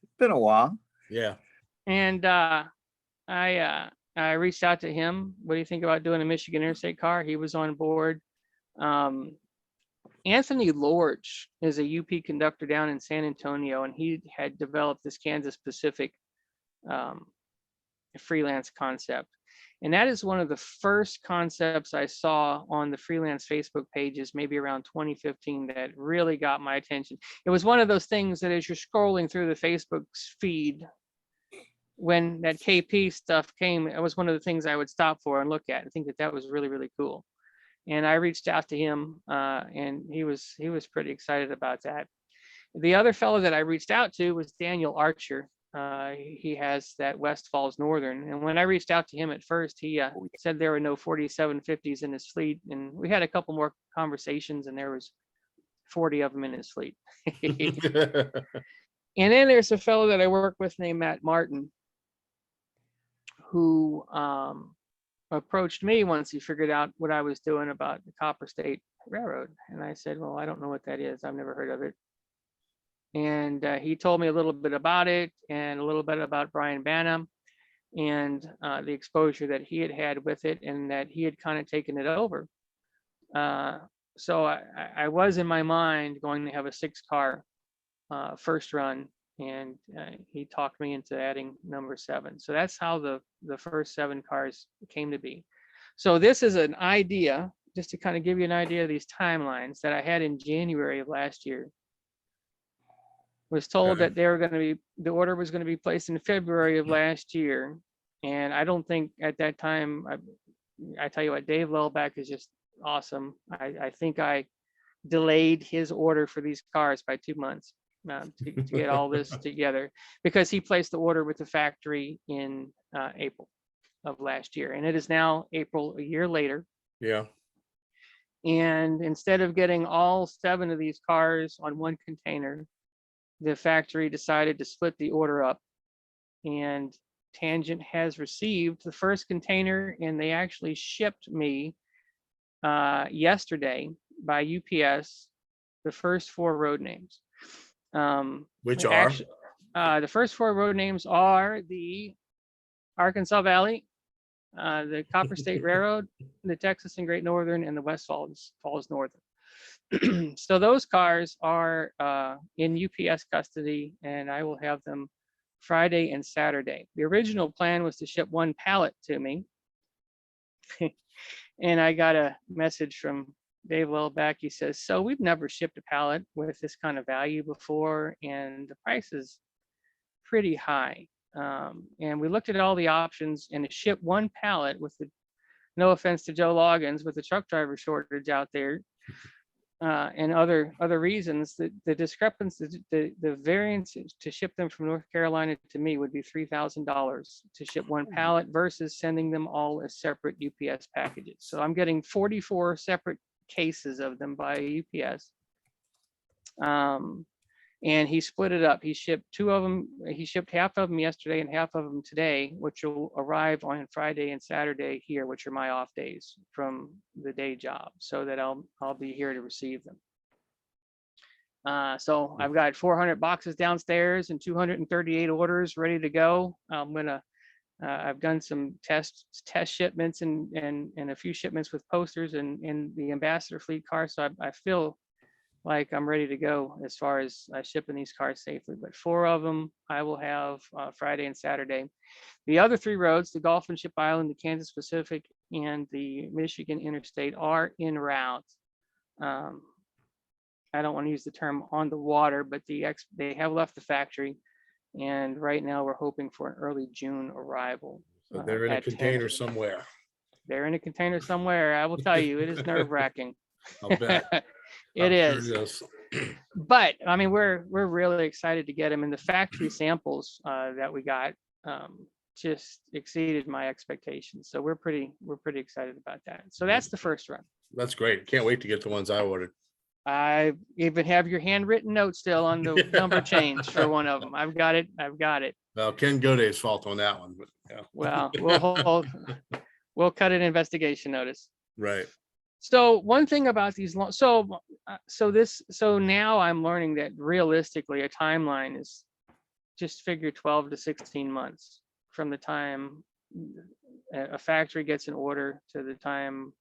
It's been a while. Yeah. And I reached out to him. What do you think about doing a Michigan Interstate car? He was on board. Anthony Lorge is a UP conductor down in San Antonio, and he had developed this Kansas Pacific freelance concept. And that is one of the first concepts I saw on the freelance Facebook pages, maybe around 2015, that really got my attention. It was one of those things that as you're scrolling through the Facebook feed, when that KP stuff came, it was one of the things I would stop for and look at. I think that was really, really cool. And I reached out to him, and he was pretty excited about that. The other fellow that I reached out to was Daniel Archer. He has that West Falls Northern. And when I reached out to him at first, he said there were no 4750s in his fleet. And we had a couple more conversations, and there was 40 of them in his fleet. And then there's a fellow that I work with named Matt Martin, who approached me once he figured out what I was doing about the Copper State Railroad. And I said, well, I don't know what that is. I've never heard of it. And he told me a little bit about it, and a little bit about Brian Banham, and the exposure that he had had with it, and that he had kind of taken it over. So I was in my mind going to have a 6-car first run, and he talked me into adding number 7. So that's how the first 7 cars came to be. So this is an idea, just to kind of give you an idea of these timelines, that I had in January of last year. Was told that they were going to be, the order was going to be placed in February of last year. And I don't think at that time, I tell you what, Dave Lellback is just awesome. I think I delayed his order for these cars by 2 months to get all this together, because he placed the order with the factory in April of last year. And it is now April, a year later. Yeah. And instead of getting all 7 of these cars on one container, the factory decided to split the order up, and Tangent has received the first container, and they actually shipped me yesterday by UPS the first 4 road names. Which are? The first 4 road names are the Arkansas Valley, the Copper State Railroad, the Texas and Great Northern, and the West Falls Northern. So those cars are in UPS custody, and I will have them Friday and Saturday. The original plan was to ship 1 pallet to me. And I got a message from Dave Lellback, he says, so we've never shipped a pallet with this kind of value before, and the price is pretty high. And we looked at all the options, and to ship one pallet with the, no offense to Joe Loggins, with the truck driver shortage out there, and other reasons, the discrepancy, the variance to ship them from North Carolina to me would be $3,000 to ship one pallet versus sending them all as separate UPS packages. So I'm getting 44 separate cases of them by UPS. And he split it up. He shipped two of them. He shipped half of them yesterday and half of them today, which will arrive on Friday and Saturday here, which are my off days from the day job, so that I'll be here to receive them. So I've got 400 boxes downstairs and 238 orders ready to go. I've done some test shipments and a few shipments with posters and in the ambassador fleet car. So I feel like I'm ready to go as far as shipping these cars safely. But 4 of them I will have Friday and Saturday. The other 3 roads, the Gulf and Ship Island, the Kansas Pacific, and the Michigan Interstate, are en route. I don't want to use the term on the water, but they have left the factory. And right now we're hoping for an early June arrival. So they're in a container somewhere. They're in a container somewhere. I will tell you, it is nerve wracking. I'll bet. It I'm is. sure it is. But I mean, we're really excited to get them. And the factory samples that we got just exceeded my expectations. So we're pretty excited about that. So that's the first run. That's great. Can't wait to get the ones I ordered. I even have your handwritten note still on the number change for one of them. I've got it. Well, Ken Goday's fault on that one, but yeah. Well, we'll cut an investigation notice. Right. So one thing about these so now I'm learning that realistically a timeline is just figure 12 to 16 months from the time a factory gets an order to the time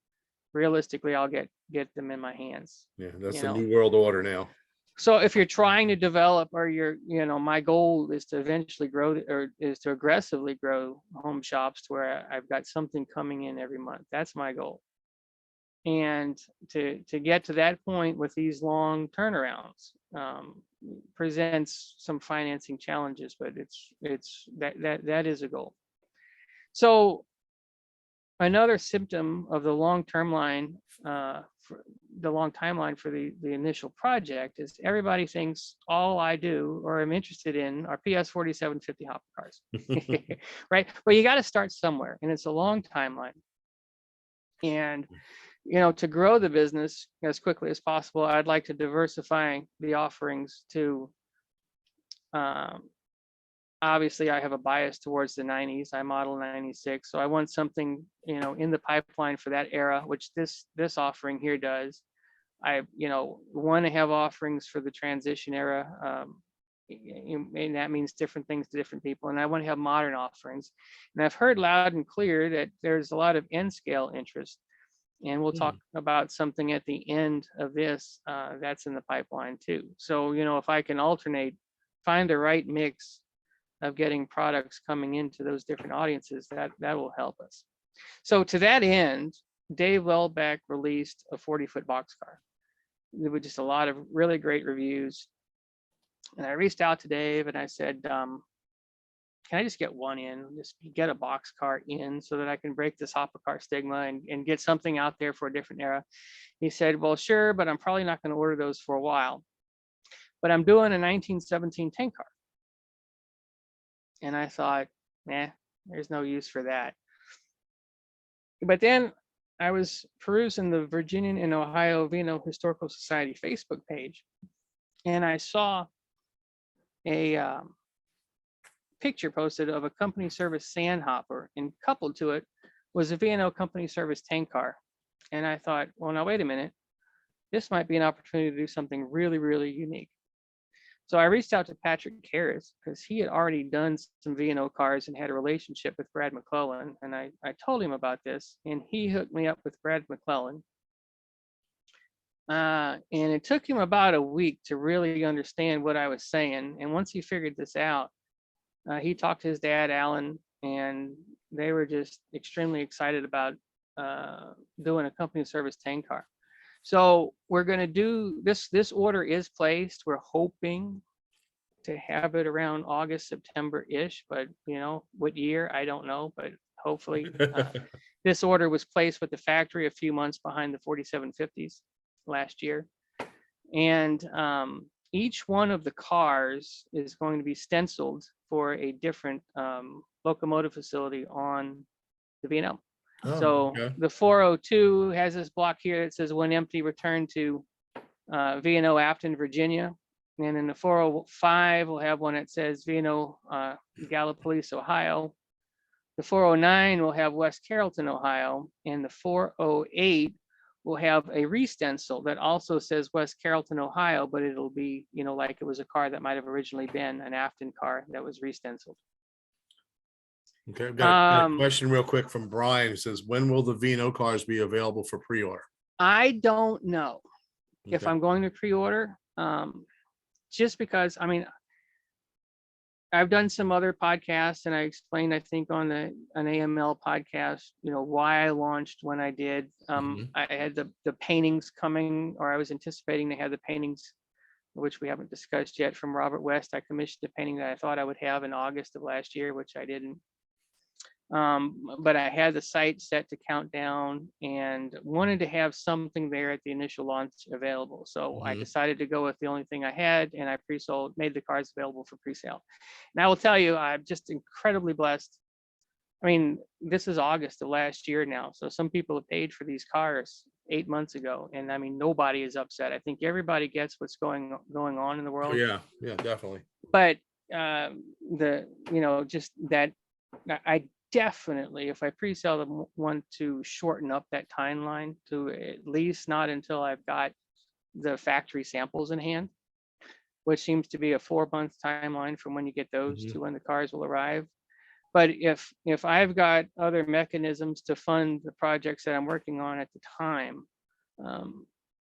realistically I'll get them in my hands. Yeah, that's the new world order now. So if you're trying to develop, or my goal is to eventually grow, or is to aggressively grow home shops to where I've got something coming in every month. That's my goal. And to get to that point with these long turnarounds presents some financing challenges, but that is a goal. So another symptom of the long timeline for the initial project is everybody thinks all I do or am interested in are PS 4750 hopper cars, right? Well, you got to start somewhere, and it's a long timeline. And to grow the business as quickly as possible, I'd like to diversify the offerings to, obviously I have a bias towards the 90s. I model 96. So I want something, in the pipeline for that era, which this offering here does. I, want to have offerings for the transition era. And that means different things to different people. And I want to have modern offerings. And I've heard loud and clear that there's a lot of N scale interest. And we'll talk about something at the end of this that's in the pipeline too. So, if I can find the right mix of getting products coming into those different audiences, that will help us. So to that end, Dave Lellback released a 40-foot boxcar. There were just a lot of really great reviews. And I reached out to Dave and I said, can I just get one in, just get a boxcar in so that I can break this hopper car stigma and get something out there for a different era? He said, well, sure, but I'm probably not going to order those for a while. But I'm doing a 1917 tank car. And I thought, there's no use for that. But then I was perusing the Virginian and Ohio Vino Historical Society Facebook page, and I saw a picture posted of a company service sand hopper, and coupled to it was a V&O company service tank car. And I thought, well, now wait a minute, this might be an opportunity to do something really, really unique. So I reached out to Patrick Harris because he had already done some V&O cars and had a relationship with Brad McClellan. And I told him about this, and he hooked me up with Brad McClellan. And it took him about a week to really understand what I was saying. And once he figured this out, he talked to his dad, Alan, and they were just extremely excited about doing a company service tank car. So we're going to do this. This order is placed. We're hoping to have it around August, September-ish, but what year, I don't know, but hopefully this order was placed with the factory a few months behind the 4750s last year. And each one of the cars is going to be stenciled for a different locomotive facility on the V&L. So the 402 has this block here that says when empty, return to V&O Afton, Virginia. And then the 405 will have one that says V&O Gallipolis, Ohio. The 409 will have West Carrollton, Ohio. And the 408 will have a re-stencil that also says West Carrollton, Ohio, but it'll be, like it was a car that might have originally been an Afton car that was re-stenciled. Okay, I've got a question real quick from Brian. It says, when will the V&O cars be available for pre-order? I don't know if Okay. I'm going to pre-order, just because, I've done some other podcasts and I explained, I think on an AML podcast, why I launched when I did. I had the paintings coming, or I was anticipating to have the paintings, which we haven't discussed yet, from Robert West. I commissioned a painting that I thought I would have in August of last year, which I didn't. But I had the site set to count down and wanted to have something there at the initial launch available. So I decided to go with the only thing I had, and I made the cars available for pre-sale. And I will tell you, I'm just incredibly blessed. This is August of last year now. So some people have paid for these cars 8 months ago, and nobody is upset. I think everybody gets what's going on in the world. Oh, yeah, definitely. But just that I definitely, if I pre-sell them, want to shorten up that timeline to at least not until I've got the factory samples in hand, which seems to be a 4-month timeline from when you get those to when the cars will arrive. But if I've got other mechanisms to fund the projects that I'm working on at the time,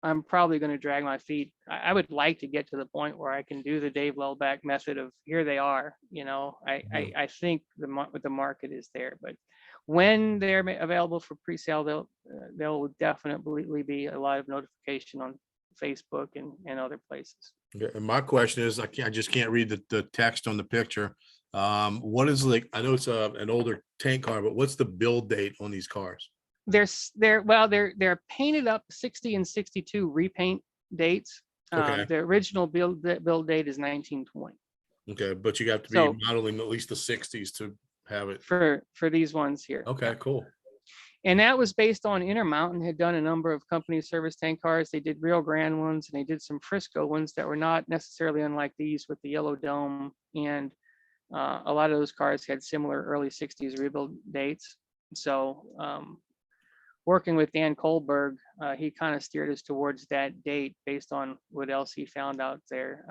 I'm probably going to drag my feet. I would like to get to the point where I can do the Dave Lellback method of here they are. I think the market is there, but when they're available for pre-sale, there'll definitely be a lot of notification on Facebook and other places. Yeah, and my question is, I just can't read the text on the picture. What is, like, I know it's an older tank car, but what's the build date on these cars? They're painted up 60 and 62 repaint dates. Okay. The original build date is 1920. Okay, but you have to be modeling at least the 60s to have it for these ones here. Okay, cool. And that was based on Intermountain had done a number of company service tank cars. They did Rio Grande ones, and they did some Frisco ones that were not necessarily unlike these with the yellow dome. And a lot of those cars had similar early 60s rebuild dates. So working with Dan Kohlberg, he kind of steered us towards that date based on what else he found out there.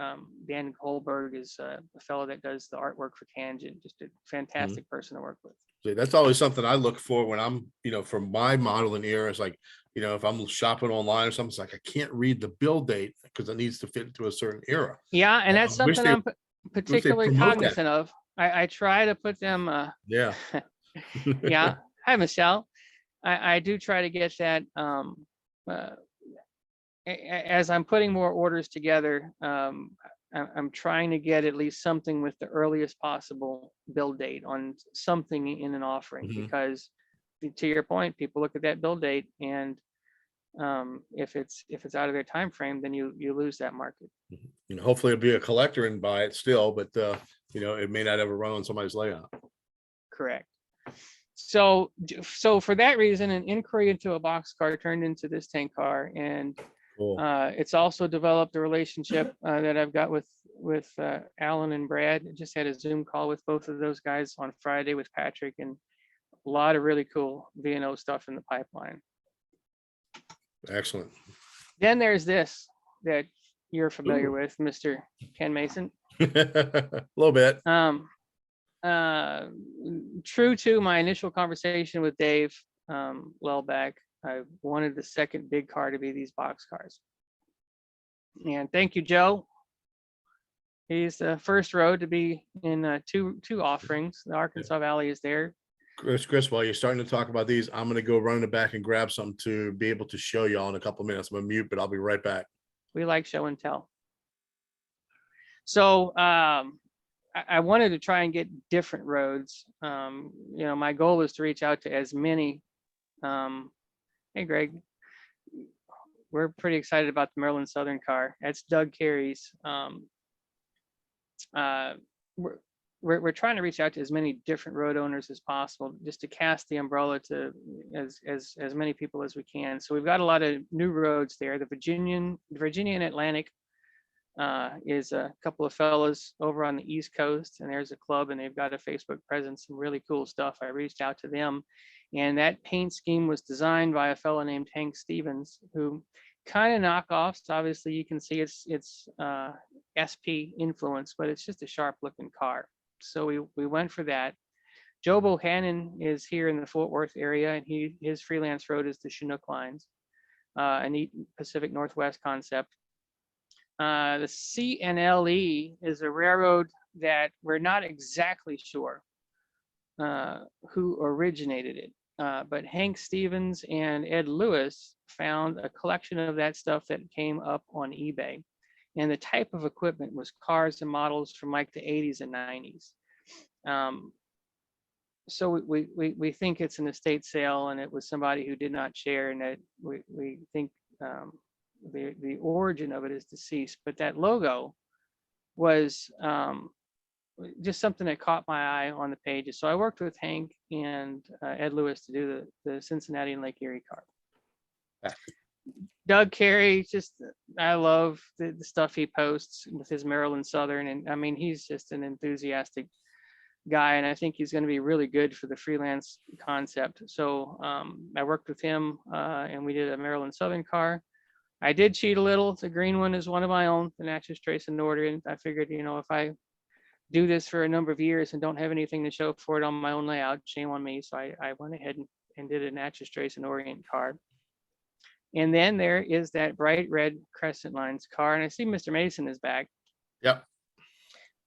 Dan Kohlberg is a fellow that does the artwork for Tangent, just a fantastic person to work with. See, that's always something I look for when I'm, for my modeling era. It's like, if I'm shopping online or something, it's like, I can't read the build date because it needs to fit into a certain era. Yeah, and that's something I'm particularly cognizant of. I try to put them. Yeah. Yeah. Hi, Michelle. I do try to get that as I'm putting more orders together. I'm trying to get at least something with the earliest possible build date on something in an offering, because to your point, people look at that build date, and if it's out of their time frame, then you lose that market. Hopefully it'll be a collector and buy it still, but it may not ever run on somebody's layout. Correct. So for that reason, an inquiry into a boxcar turned into this tank car, and cool. It's also developed a relationship that I've got with Alan and Brad. I just had a Zoom call with both of those guys on Friday with Patrick, and a lot of really cool V&O stuff in the pipeline. Excellent. Then there's this that you're familiar with, Mr. Ken Mason. A little bit. True to my initial conversation with Dave Lellback, I wanted the second big car to be these box cars. And thank you, Joe. He's the first row to be in two offerings. The Arkansas Valley is there. Chris, while you're starting to talk about these, I'm going to go run in the back and grab some to be able to show y'all in a couple of minutes. I'm going to mute, but I'll be right back. We like show and tell. So I wanted to try and get different roads. My goal was to reach out to as many. Hey, Greg, we're pretty excited about the Maryland Southern car. That's Doug Carey's. We're trying to reach out to as many different road owners as possible, just to cast the umbrella to as many people as we can. So we've got a lot of new roads there. The Virginia and Atlantic is a couple of fellas over on the East Coast, and there's a club, and they've got a Facebook presence, some really cool stuff. I reached out to them, and that paint scheme was designed by a fellow named Hank Stevens, who kind of knockoffs. Obviously, you can see it's SP influence, but it's just a sharp looking car. So we went for that. Joe Bohannon is here in the Fort Worth area, and his freelance road is the Chinook lines, a neat Pacific Northwest concept. The CNLE is a railroad that we're not exactly sure who originated it, but Hank Stevens and Ed Lewis found a collection of that stuff that came up on eBay. And the type of equipment was cars and models from like the 80s and 90s. So we think it's an estate sale, and it was somebody who did not share, and that we think the origin of it is deceased. But that logo was just something that caught my eye on the pages. So I worked with Hank and Ed Lewis to do the Cincinnati and Lake Erie car. Doug Carey, I love the stuff he posts with his Maryland Southern. And I mean, he's just an enthusiastic guy, and I think he's going to be really good for the freelance concept. So I worked with him and we did a Maryland Southern car. I did cheat a little. The green one is one of my own, the Natchez Trace and Northern. I figured, if I do this for a number of years and don't have anything to show for it on my own layout, shame on me. So I went ahead and did a Natchez Trace and Orient car. And then there is that bright red Crescent Lines car. And I see Mr. Mason is back. Yep.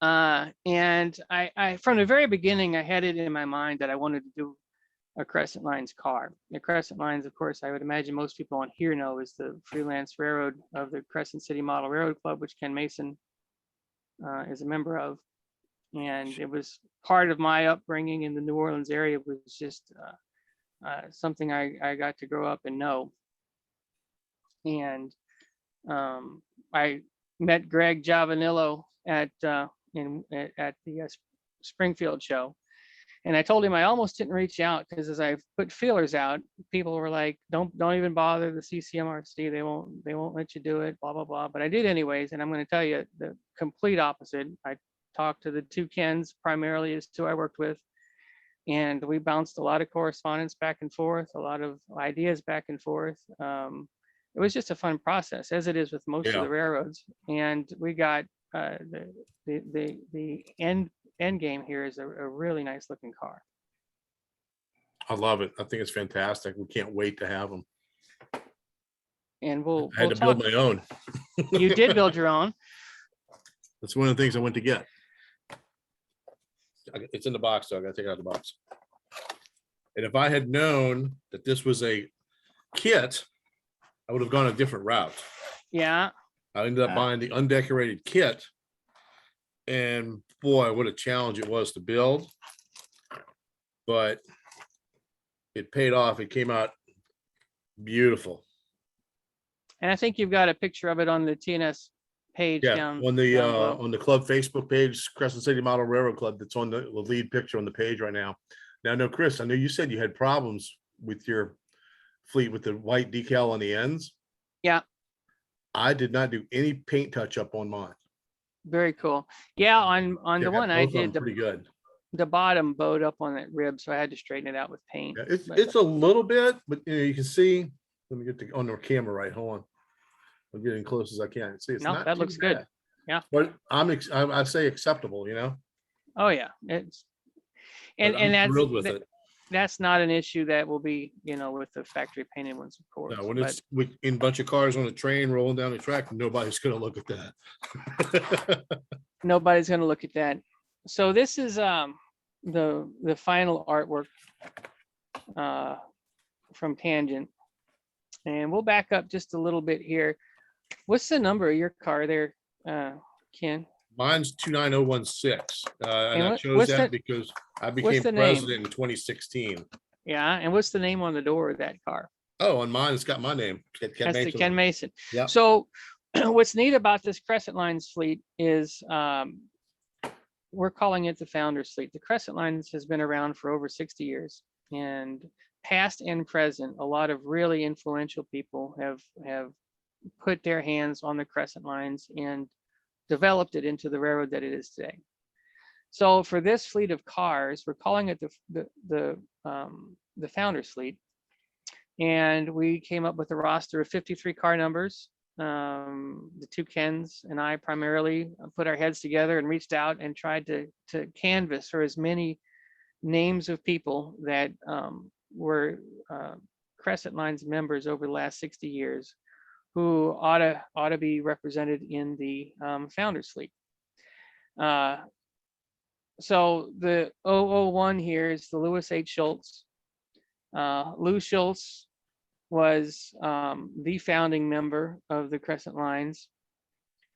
And I from the very beginning, I had it in my mind that I wanted to do a Crescent Lines car. The Crescent Lines, of course, I would imagine most people on here know, is the freelance railroad of the Crescent City Model Railroad Club, which Ken Mason is a member of. And it was part of my upbringing in the New Orleans area. It was just something I got to grow up and know. And I met Greg Giovanillo at the Springfield show, and I told him I almost didn't reach out, because as I put feelers out, people were like, "Don't even bother the CCMRC. They won't let you do it." Blah blah blah. But I did anyways, and I'm going to tell you the complete opposite. I talked to the two Kens, primarily as who I worked with, and we bounced a lot of correspondence back and forth, a lot of ideas back and forth. It was just a fun process, as it is with most of the railroads. And we got the end game here is a really nice looking car. I love it. I think it's fantastic. We can't wait to have them. And I had to build my own. You did build your own. That's one of the things I went to get. It's in the box, so I gotta take it out of the box. And if I had known that this was a kit, I would have gone a different route. Yeah. I ended up buying the undecorated kit, and boy, what a challenge it was to build. But it paid off. It came out beautiful. And I think you've got a picture of it on the T&S page down on the club Facebook page, Crescent City Model Railroad Club. That's on the lead picture on the page right now. Now, no, Chris, I know you said you had problems with your fleet with the white decal on the ends. Yeah. I did not do any paint touch up on mine. Very cool. Yeah, on the one I did, pretty good. The bottom bowed up on that rib, so I had to straighten it out with paint. Yeah, it's a little bit, but you can see. Let me get on the camera right. Hold on. I'll get in close as I can. See, it's not that looks good. bad. Yeah, but I say acceptable. Oh yeah, it's and that's thrilled with it. That's not an issue that will be, with the factory painted ones, of course. No, when it's in a bunch of cars on a train rolling down the track, nobody's going to look at that. Nobody's going to look at that. So this is the final artwork from Tangent. And we'll back up just a little bit here. What's the number of your car there, Ken? Mine's 29016. And I what- chose what's that the- because I became the name? president in 2016. Yeah, and what's the name on the door of that car? Oh, on mine, it's got my name. Ken That's the Mason Ken on it. Mason. Yeah. So what's neat about this Crescent Lines fleet is we're calling it the Founders Fleet. The Crescent Lines has been around for over 60 years, and past and present, a lot of really influential people have put their hands on the Crescent Lines and developed it into the railroad that it is today. So for this fleet of cars, we're calling it the Founders Fleet, and we came up with a roster of 53 car numbers. The two Kens and I primarily put our heads together and reached out and tried to canvas for as many names of people that were Crescent Lines members over the last 60 years who ought to be represented in the Founders Fleet. So the 001 here is the Lewis H. Schultz. Lou Schultz was the founding member of the Crescent Lines.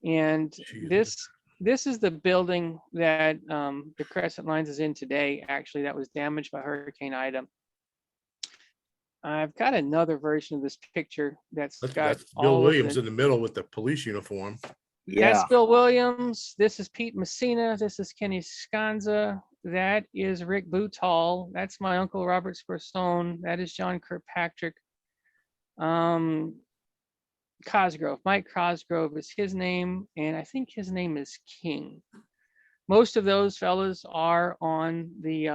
And Jesus. this is the building that the Crescent Lines is in today, actually, that was damaged by Hurricane Ida. I've got another version of this picture that's got That's Bill all of Williams the, in the middle with the police uniform. Yeah. that's Bill Williams. This is Pete Messina. This is Kenny Sconza. That is Rick Bootall. That's my uncle Robert Scorsone. That is John Kirkpatrick. Cosgrove, Mike Cosgrove is his name, and I think his name is King. Most of those fellas are on the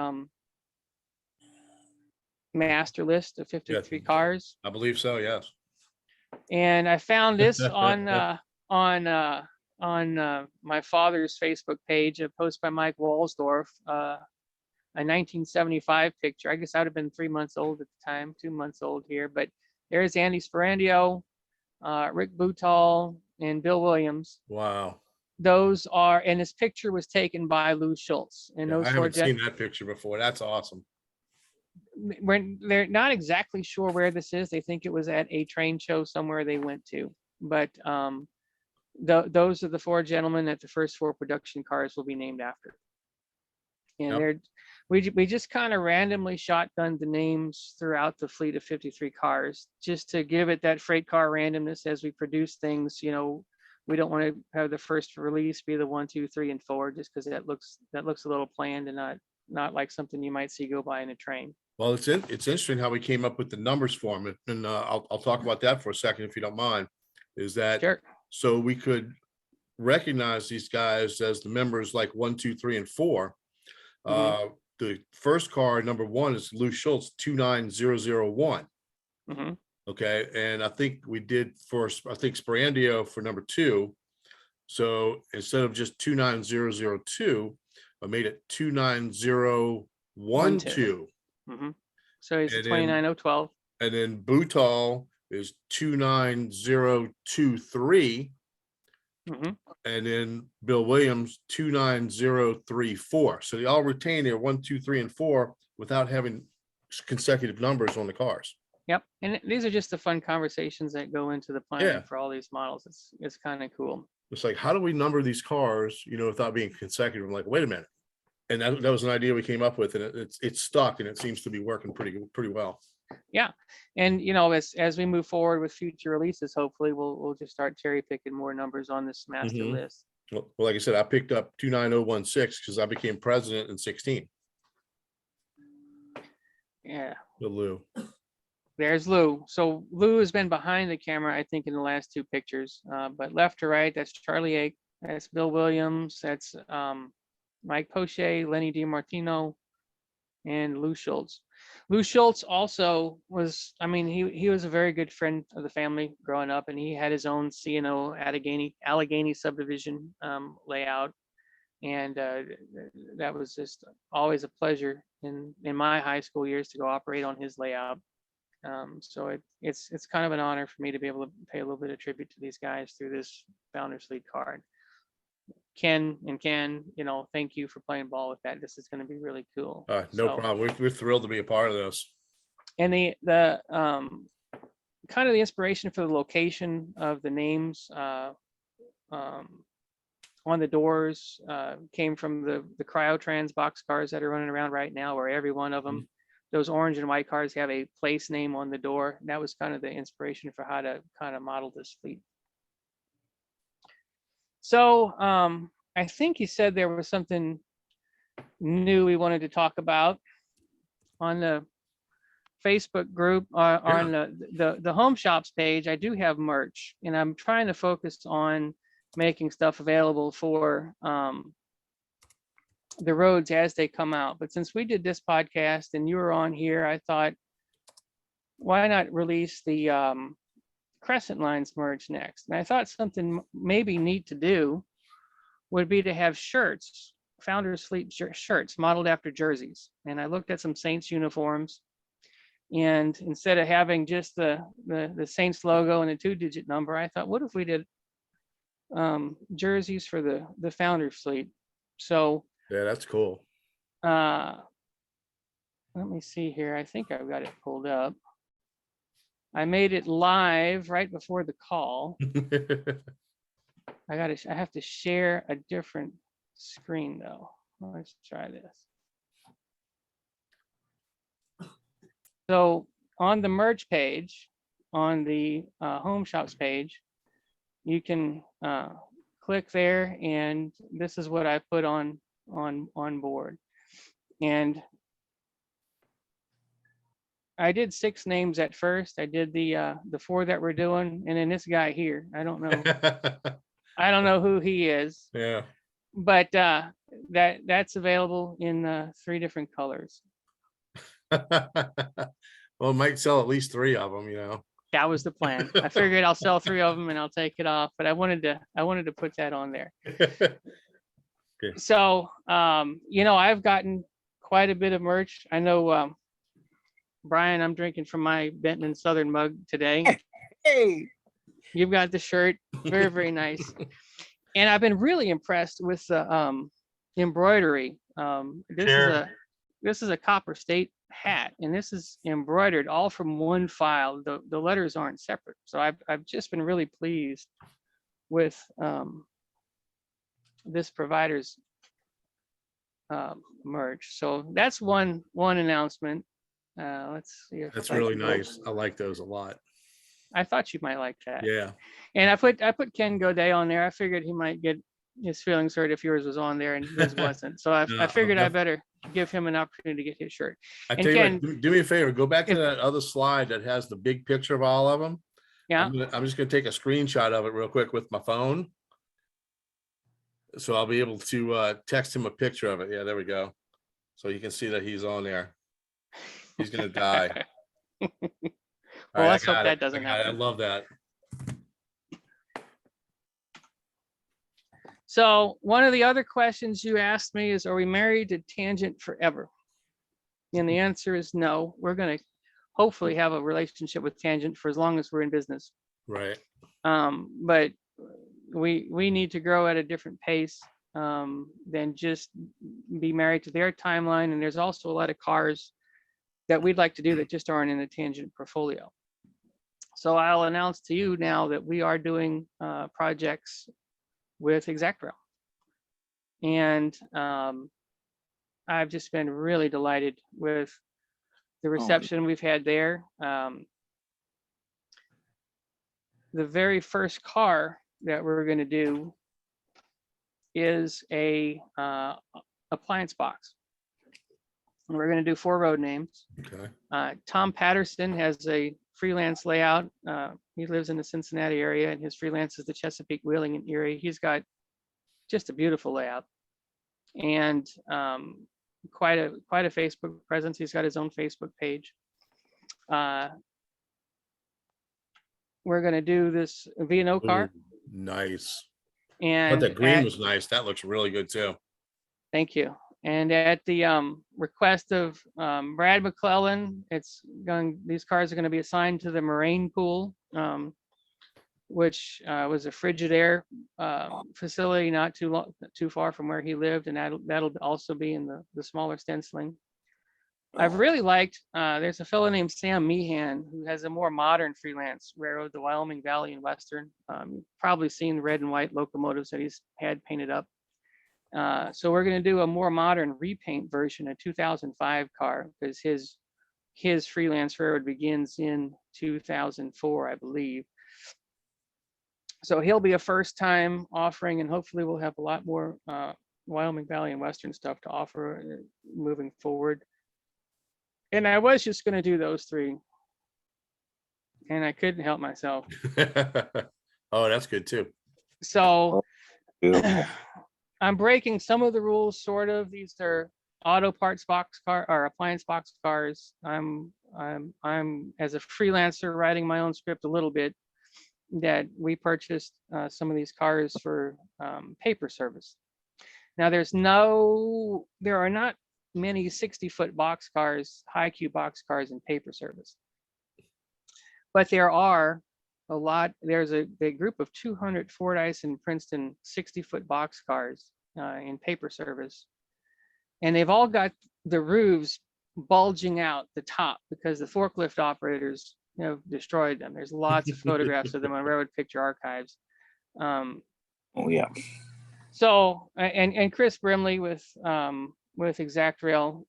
master list of 53 cars. I believe so, yes. And I found this on my father's Facebook page, a post by Mike Walsdorf, a 1975 picture. I guess I would have been 3 months old at the time, 2 months old here. But there's Andy Sporandio, Rick Bootall, and Bill Williams. Wow. Those are, and this picture was taken by Lou Schultz. And Yeah, those I four haven't seen that picture before. That's awesome. they're not exactly sure where this is. They think it was at a train show somewhere they went to, but those are the four gentlemen that the first four production cars will be named after. And Yep. we just kind of randomly shotgunned the names throughout the fleet of 53 cars just to give it that freight car randomness as we produce things. You know, we don't want to have the first release be the 1, 2, 3, and 4 just because that looks a little planned and not like something you might see go by in a train. Well, it's interesting how we came up with the numbers for them, and I'll talk about that for a second if you don't mind. Is that Sure. so we could recognize these guys as the members like 1, 2, 3, and 4. The first car, number 1, is Lou Schultz, 29001. Mm-hmm. Okay, and I think we did for Sporandio for number 2. So instead of just 29002, I made it 29012. Mm-hmm. So he's And then- 29012. And then Bootall is 29023. Mm-hmm. And then Bill Williams 29034. So they all retain their 1, 2, 3, and 4 without having consecutive numbers on the cars. Yep. And these are just the fun conversations that go into the planning Yeah. for all these models. It's kind of cool. It's like, how do we number these cars, without being consecutive? I'm like, wait a minute. And that was an idea we came up with, and it's stuck, and it seems to be working pretty well. Yeah. And as we move forward with future releases, hopefully we'll just start cherry picking more numbers on this master Mhm. list. Well, like I said, I picked up 29016 because I became president in 16. Yeah. The Lou. There's Lou. So Lou has been behind the camera, I think, in the last two pictures. But left to right, that's Charlie Ake, that's Bill Williams, that's Mike Poche, Lenny DiMartino, and Lou Schultz. Lou Schultz also was, he was a very good friend of the family growing up, and he had his own C&O Allegheny subdivision layout. And that was just always a pleasure in my high school years to go operate on his layout. So it's kind of an honor for me to be able to pay a little bit of tribute to these guys through this Founders Fleet card. Ken and Ken, thank you for playing ball with that. This is going to be really cool. No So, problem. We're thrilled to be a part of this. and the kind of the inspiration for the location of the names on the doors came from the Cryotrans box cars that are running around right now, where every one of them, those orange and white cars, have a place name on the door. And that was kind of the inspiration for how to kind of model this fleet. So I think he said there was something new we wanted to talk about on the Facebook group, on the home shops page. I do have merch, and I'm trying to focus on making stuff available for the roads as they come out. But since we did this podcast and you were on here, I thought, why not release the Crescent Lines merge next? And I thought something maybe neat to do would be to have shirts, Founders Fleet shirts modeled after jerseys. And I looked at some Saints uniforms, and instead of having just the Saints logo and a 2-digit number, I thought, what if we did jerseys for the Founders Fleet? So Yeah, that's cool. let me see here. I think I've got it pulled up. I made it live right before the call. I have to share a different screen though. Let's try this. So on the merch page, on the home shops page, you can click there, and this is what I put on board. And I did 6 names at first. I did the 4 that we're doing, and then this guy here. I don't know who he is. Yeah. But that's available in 3 different colors. Well, might sell at least 3 of them, That was the plan. I figured I'll sell 3 of them and I'll take it off, but I wanted to put that on there. Okay. So I've gotten quite a bit of merch. I know Brian, I'm drinking from my Benton Southern mug today. Hey, You've got the shirt, very, very nice. And I've been really impressed with the embroidery. This is a Copper State hat, and this is embroidered all from one file. The letters aren't separate. So I've just been really pleased with this provider's merch. So that's one announcement. Let's see if That's I really can go. nice. I like those a lot. I thought you might like that. Yeah. And I put Ken Godet on there. I figured he might get his feelings hurt if yours was on there and his wasn't. So I No, figured I def- better give him an opportunity to get his shirt. I And tell you Ken- what, do me a favor, go back to if- that other slide that has the big picture of all of them. Yeah. I'm just gonna take a screenshot of it real quick with my phone. So I'll be able to text him a picture of it. Yeah, there we go. So you can see that he's on there. He's gonna die. All Well, right, let's I hope got that it. doesn't I got it. I happen. love that. So one of the other questions you asked me is, are we married to Tangent forever? And the answer is no. We're going to hopefully have a relationship with Tangent for as long as we're in business. Right. But we need to grow at a different pace than just be married to their timeline. And there's also a lot of cars that we'd like to do that just aren't in the Tangent portfolio. So I'll announce to you now that we are doing projects with Exactrail. And I've just been really delighted with the reception we've had there. The very first car that we're going to do is a appliance box. And we're going to do 4 road names. Okay. Tom Patterson has a freelance layout. He lives in the Cincinnati area, and his freelance is the Chesapeake, Wheeling, and Erie. He's got just a beautiful layout, and quite a Facebook presence. He's got his own Facebook page. We're going to do this V&O car. Ooh, nice. And But the green at- was nice. That looks really good too. Thank you. And at the request of Brad McClellan, these cars are going to be assigned to the Moraine pool. which was a Frigidaire facility not too far from where he lived, and that'll also be in the smaller stenciling. I've really liked, there's a fellow named Sam Meehan who has a more modern freelance railroad, the Wyoming Valley and Western. You've probably seen the red and white locomotives that he's had painted up. So we're going to do a more modern repaint version, a 2005 car, because his freelance railroad begins in 2004, I believe. So he'll be a first time offering, and hopefully we'll have a lot more Wyoming Valley and Western stuff to offer moving forward. And I was just going to do those three, and I couldn't help myself. Oh, that's good too. So Beautiful. I'm breaking some of the rules, sort of. These are auto parts box car or appliance box cars. I'm as a freelancer writing my own script a little bit, that we purchased some of these cars for paper service. Now there are not many 60-foot box cars, high cube box cars in paper service, but there are a lot. There's a big group of 200 Fordyce and Princeton 60-foot box cars in paper service, and they've all got the roofs bulging out the top because the forklift operators destroyed them. There's lots of photographs of them on Railroad Picture Archives. Oh yeah. So and Chris Brimley with Exact Rail,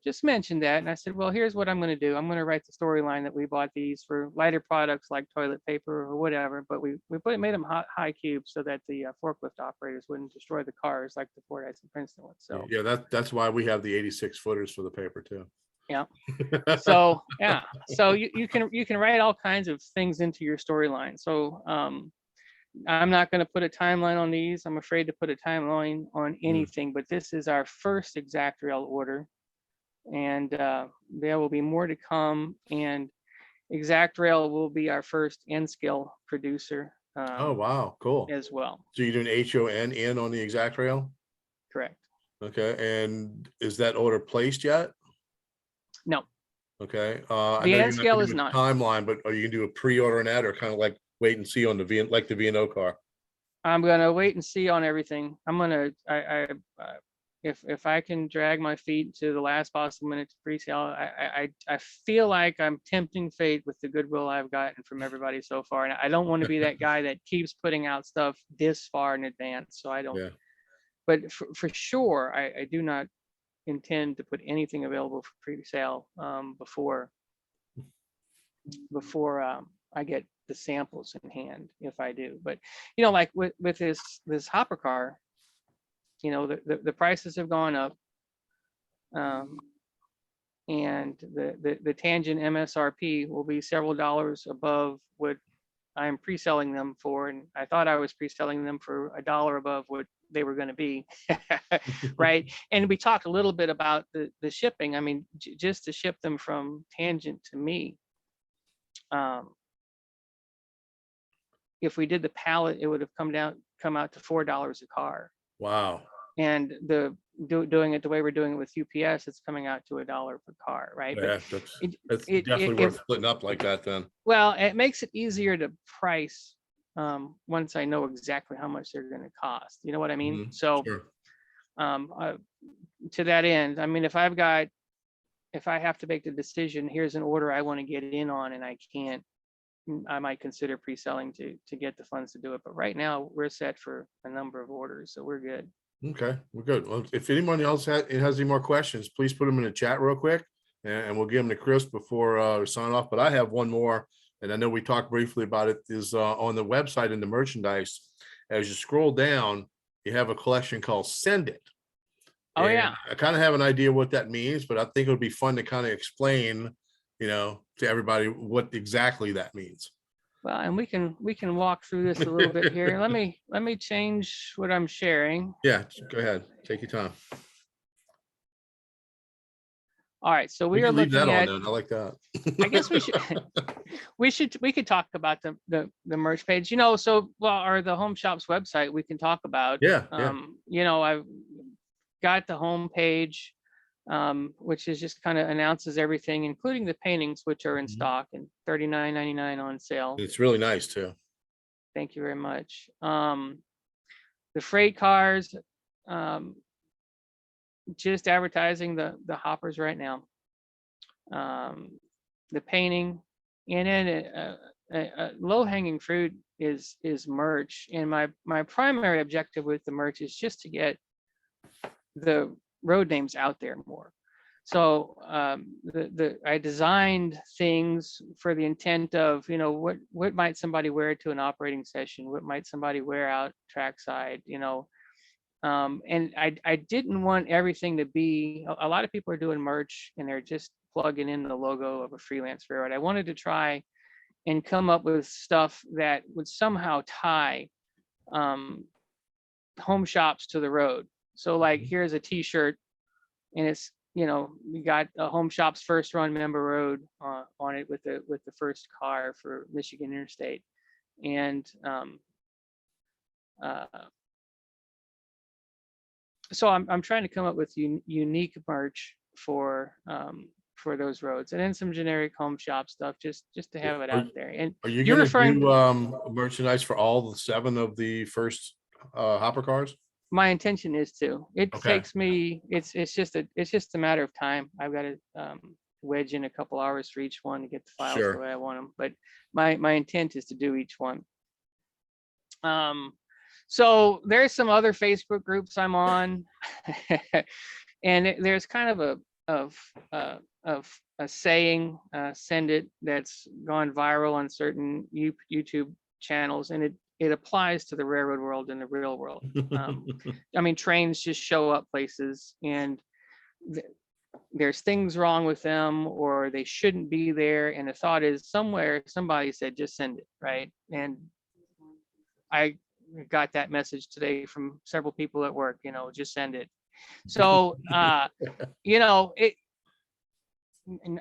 just mentioned that, and I said, well, here's what I'm going to do. I'm going to write the storyline that we bought these for lighter products like toilet paper or whatever, but we made them high cubes so that the forklift operators wouldn't destroy the cars like the Fordyce and Princeton ones. So yeah, that's why we have the 86 footers for the paper too. Yeah. So yeah, so you can write all kinds of things into your storyline. So I'm not going to put a timeline on these. I'm afraid to put a timeline on anything, but this is our first Exact Rail order, and there will be more to come. And Exact Rail will be our first N-scale producer. Oh wow, cool. As well. So you're doing HON in on the Exact Rail? Correct. Okay, and is that order placed yet? No. Okay. The N-scale is not. Timeline, but are you gonna do a pre-order on that, or kind of like wait and see on the the V&O car? I'm gonna wait and see on everything. I'm gonna if I can drag my feet to the last possible minute to pre-sale, I feel like I'm tempting fate with the goodwill I've gotten from everybody so far, and I don't want to be that guy that keeps putting out stuff this far in advance. So I don't. Yeah. But for sure, I do not intend to put anything available for pre-sale before I get the samples in hand, if I do. But like with this hopper car, the prices have gone up, and the tangent MSRP will be several dollars above what I'm pre-selling them for, and I thought I was pre-selling them for $1 above what they were going to be. Right. And we talked a little bit about the shipping. I mean, just to ship them from Tangent to me, if we did the pallet, it would have come out to $4 a car. Wow. And doing it the way we're doing it with UPS, it's coming out to $1 per car, right? Yeah, that's definitely worth splitting up like that then. Well, it makes it easier to price once I know exactly how much they're going to cost. You know what I mean? Mm-hmm. So sure. To that end, I mean, if I have to make the decision, here's an order I want to get in on and I can't, I might consider pre-selling to get the funds to do it. But right now we're set for a number of orders, so we're good. Okay, we're good. Well, if anyone else has any more questions, please put them in the chat real quick, and we'll give them to Chris before we sign off. But I have one more, and I know we talked briefly about it, is on the website in the merchandise. As you scroll down, you have a collection called Send It. Oh, and yeah. I kind of have an idea what that means, but I think it would be fun to kind of explain, to everybody what exactly that means. Well, and we can walk through this a little bit here. Let me change what I'm sharing. Yeah, go ahead. Take your time. All right, so we are looking that at. On, I like that. I guess we could talk about the merch page. So or the Home Shop's website. We can talk about. Yeah. I've got the home page, which is just kind of announces everything, including the paintings, which are in stock and $39.99 on sale. It's really nice too. Thank you very much. The freight cars, just advertising the hoppers right now. The painting, and then low hanging fruit is merch. And my primary objective with the merch is just to get the road names out there more. So I designed things for the intent of, what might somebody wear to an operating session? What might somebody wear out trackside? And I didn't want everything to be, a lot of people are doing merch and they're just plugging in the logo of a freelance railroad. I wanted to try and come up with stuff that would somehow tie home shops to the road. So like, here's a t-shirt and it's, we got a Home Shops First Run Member Road on it with the first car for Michigan Interstate. And so I'm trying to come up with unique merch for those roads, and then some generic home shop stuff just to have it out there. And are you you're going to referring do merchandise for all the 7 of the first hopper cars? My intention is to. It Okay. takes me. It's just a matter of time. I've got to wedge in a couple hours for each one to get the files Sure. the way I want them. But my intent is to do each one. So there's some other Facebook groups I'm on, and there's kind of a saying, send it, that's gone viral on certain YouTube channels, and it applies to the railroad world and the real world. I mean, trains just show up places and there's things wrong with them, or they shouldn't be there. And the thought is somewhere, somebody said, just send it, right? And I got that message today from several people at work, just send it. So,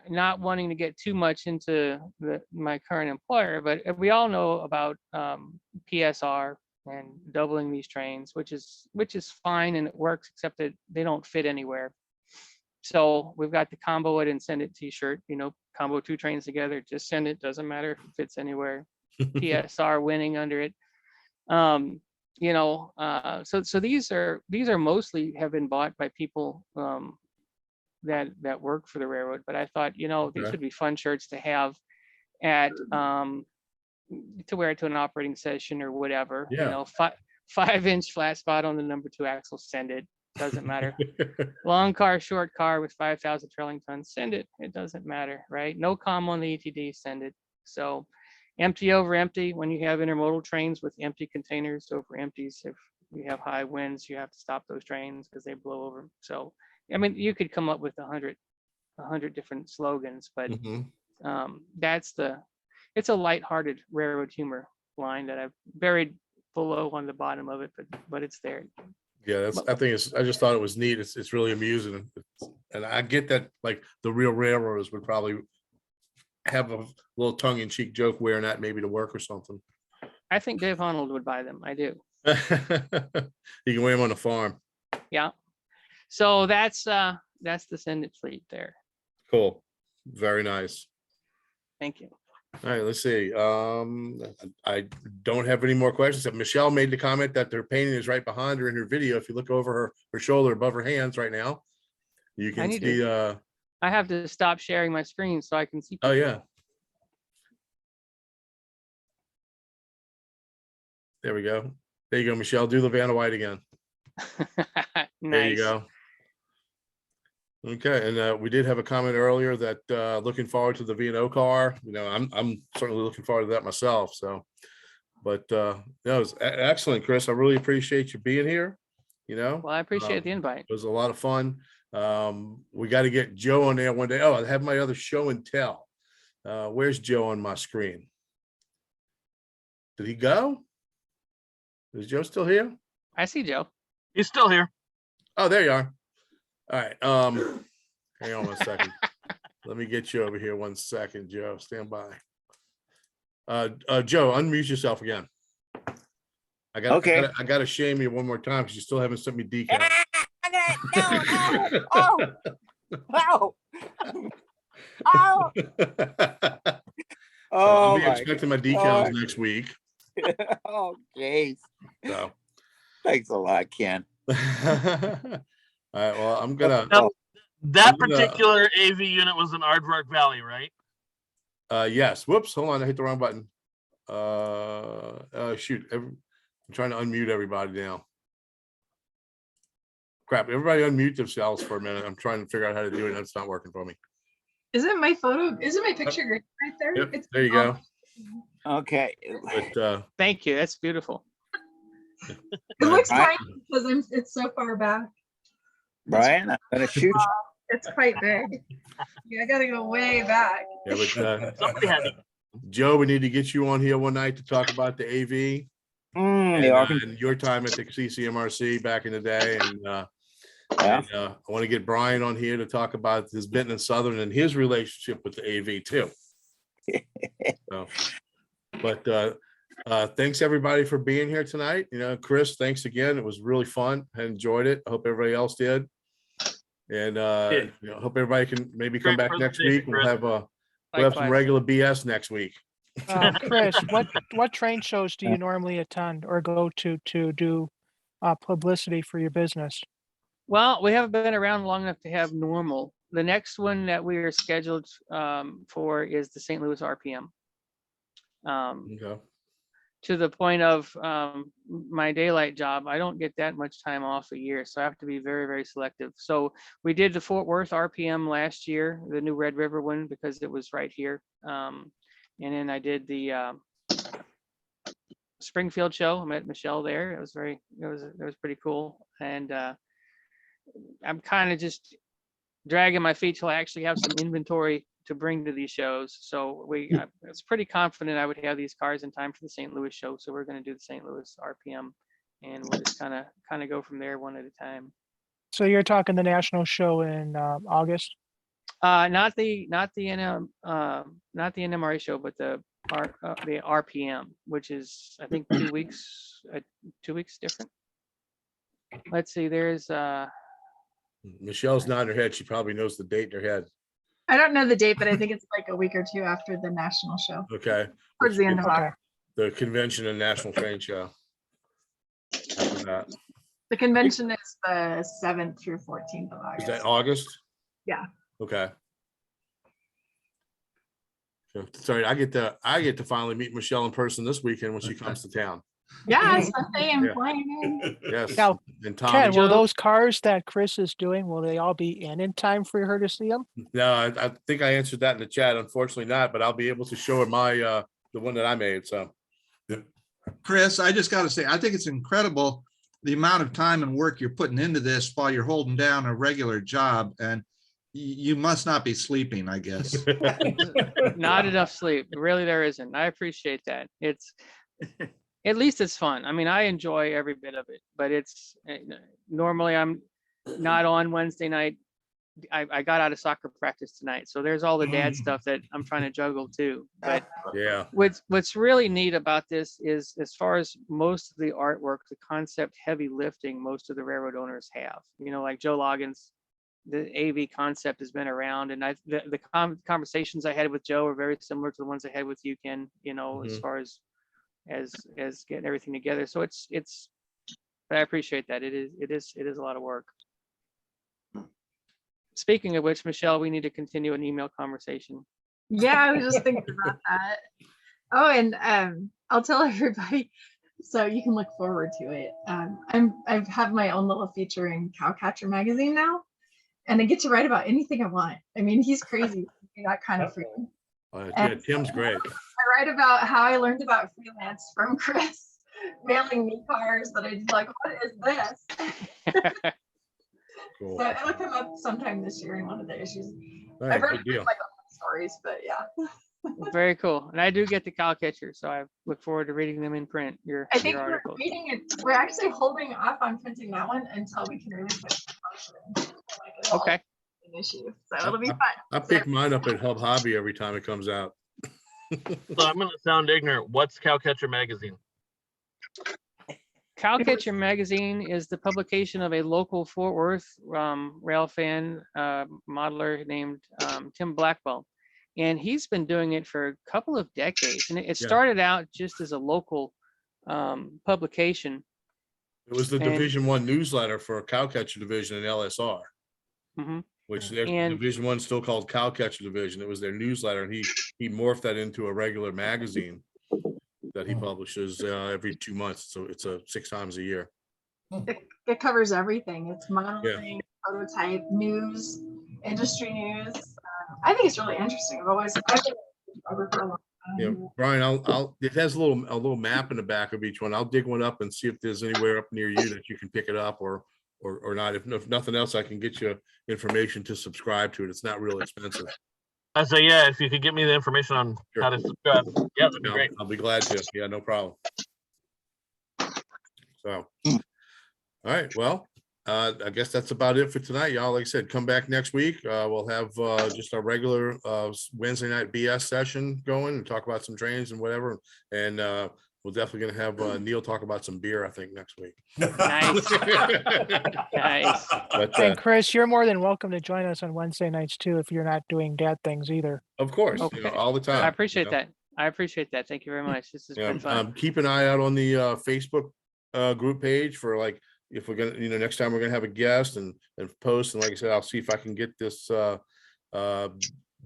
not wanting to get too much into my current employer, but we all know about PSR and doubling these trains, which is fine and it works, except that they don't fit anywhere. So we've got the combo it and send it t-shirt, combo 2 trains together, just send it, doesn't matter if it fits anywhere. PSR winning under it. So these are mostly have been bought by people that work for the railroad, but I thought, these would be fun shirts to have at to wear to an operating session or whatever. Yeah. 5-inch flat spot on the number 2 axle, send it, doesn't matter. Long car, short car with 5,000 trailing tons, send it, it doesn't matter, right? No comm on the ETD, send it. So empty over empty, when you have intermodal trains with empty containers over empties, if you have high winds, you have to stop those trains because they blow over. So I mean, you could come up with 100 different slogans, but it's a lighthearted railroad humor line that I've buried below on the bottom of it, but it's there. Yeah, I just thought it was neat. It's really amusing, and I get that like the real railroaders would probably have a little tongue-in-cheek joke wearing that maybe to work or something. I think Dave Honnold would buy them. I do. You can wear them on the farm. Yeah. So that's the send it fleet there. Cool. Very nice. Thank you. All right, let's see. I don't have any more questions. Michelle made the comment that their painting is right behind her in her video. If you look over her shoulder above her hands right now, you can see. I have to stop sharing my screen so I can see people. Oh yeah. There we go. There you go, Michelle. Do the Vanna White again. Nice. There you go. Okay, and we did have a comment earlier that looking forward to the V&O car. I'm certainly looking forward to that myself. So, but that was excellent, Chris. I really appreciate you being here. Well, I appreciate the invite. It was a lot of fun. We got to get Joe on there one day. Oh, I have my other show and tell. Where's Joe on my screen? Did he go? Is Joe still here? I see Joe. He's still here. Oh, there you are. All right. Hang on 1 second. Let me get you over here 1 second, Joe. Stand by. Joe, unmute yourself again. I got to shame you one more time because you still haven't sent me decals. No. I'll be expecting my decals next week. Okay. So. Thanks a lot, Ken. All right, well, I'm gonna, Now, that I'm gonna- particular AV unit was in Aardvark Valley, right? yes, whoops, hold on, I hit the wrong button. Shoot, I'm trying to unmute everybody now. Crap, everybody unmute themselves for a minute. I'm trying to figure out how to do it, and it's not working for me. Isn't my picture great right there? Yep, there you go. Okay. But, Thank you. That's beautiful. It looks Brian? tiny because it's so far back. Brian, I'm gonna shoot you. It's quite big. Yeah, I gotta go way back. yeah, but, Somebody had to. Joe, we need to get you on here one night to talk about the AV Yeah. and your time at the CCMRC back in the day. And, Yeah. I want to get Brian on here to talk about his Benton and Southern and his relationship with the AV too. So, but thanks everybody for being here tonight. You know, Chris, thanks again. It was really fun. I enjoyed it. I hope everybody else did. And you know, hope everybody can maybe come Great back next presentation, week. We'll Chris. have some Likewise. regular BS next week. Chris, what train shows do you normally attend or go to do publicity for your business? Well, we haven't been around long enough to have normal. The next one that we are scheduled for is the St. Louis RPM. Okay. To the point of my daylight job, I don't get that much time off a year, so I have to be very, very selective. So we did the Fort Worth RPM last year, the new Red River one, because it was right here. And then I did the Springfield show. I met Michelle there. It was pretty cool. And I'm kind of just dragging my feet till I actually have some inventory to bring to these shows. So I was pretty confident I would have these cars in time for the St. Louis show. So we're going to do the St. Louis RPM, and we'll just kind of go from there one at a time. So you're talking the national show in August? Not the NMRA show, but the RPM, which is I think 2 weeks, 2 weeks different. Let's see. There's Michelle's nodding her head. She probably knows the date in her head. I don't know the date, but I think it's like a week or two after the national show, Okay. towards the end of Okay. August. The convention and national train show. After that. The convention is the 7th through 14th of Is August. that August? Yeah. Okay. So, sorry, I get to finally meet Michelle in person this weekend when she comes to town. Yeah, Sunday and Yeah. playing. Yes. Now, And Ken, Tommy. will those cars that Chris is doing, will they all be in time for her to see them? No, I think I answered that in the chat. Unfortunately not, but I'll be able to show her my the one that I made. So Chris, I just got to say, I think it's incredible the amount of time and work you're putting into this while you're holding down a regular job, and you must not be sleeping, I guess. not enough sleep. Really, there isn't. I appreciate that. It's at least it's fun. I mean, I enjoy every bit of it, but it's normally I'm not on Wednesday night. I got out of soccer practice tonight, so there's all the dad stuff that I'm trying to juggle too. But yeah. what's really neat about this is, as far as most of the artwork, the concept heavy lifting, most of the railroad owners have. You know, like Joe Loggins, the AV concept has been around, and the conversations I had with Joe are very similar to the ones I had with you, Ken. You know, as far as getting everything together. So it's. I appreciate that. It is a lot of work. Speaking of which, Michelle, we need to continue an email conversation. Yeah, I was just thinking about that. Oh, and I'll tell everybody so you can look forward to it. I have my own little feature in Cowcatcher magazine now, and I get to write about anything I want. I mean, he's crazy. That kind of freedom. Yeah, Tim's great. I write about how I learned about freelance from Chris mailing me cars that I was like, what is this? Cool. So it'll come up sometime this year in one of the issues. All right, I've heard good deal. like stories, but yeah. Very cool. And I do get the Cowcatcher, so I look forward to reading them in print. Your I think we're articles. reading it. We're actually holding off on printing that one until we can really put it in Okay. an issue. So it'll be fun. I pick mine up at Hub Hobby every time it comes out. So I'm going to sound ignorant. What's Cowcatcher magazine? Cowcatcher magazine is the publication of a local Fort Worth rail fan modeler named Tim Blackwell. And he's been doing it for a couple of decades. And it started out just as a local publication. It was the And- Division One newsletter for Cowcatcher Division and LSR, Mhm. which their And- Division One still called Cowcatcher Division. It was their newsletter, and he morphed that into a regular magazine that he publishes every 2 months. So it's 6 times a year. It covers everything. It's modeling, prototype, news, industry news. I think it's really interesting. I've been over for a long Yeah, time. Brian, it has a little map in the back of each one. I'll dig one up and see if there's anywhere up near you that you can pick it up or not. If nothing else, I can get you information to subscribe to it. It's not real expensive. I say, yeah, if you could get me the information on Sure. how to subscribe, yeah, that'd be Yeah, great. I'll be glad to. Yeah, no problem. So, all right, well, I guess that's about it for tonight, y'all. Like I said, come back next week. We'll have just our regular Wednesday night BS session going and talk about some trains and whatever. And we're definitely gonna have Neil talk about some beer, I think, next week. Nice. Nice. But And Chris, you're more than welcome to join us on Wednesday nights too, if you're not doing dad things either. of course, Okay. all the time. I appreciate you know. that. I appreciate that. Thank you very much. This has Yeah, been fun. keep an eye out on the Facebook group page for like, if we're gonna, next time we're gonna have a guest and post, and like I said, I'll see if I can get this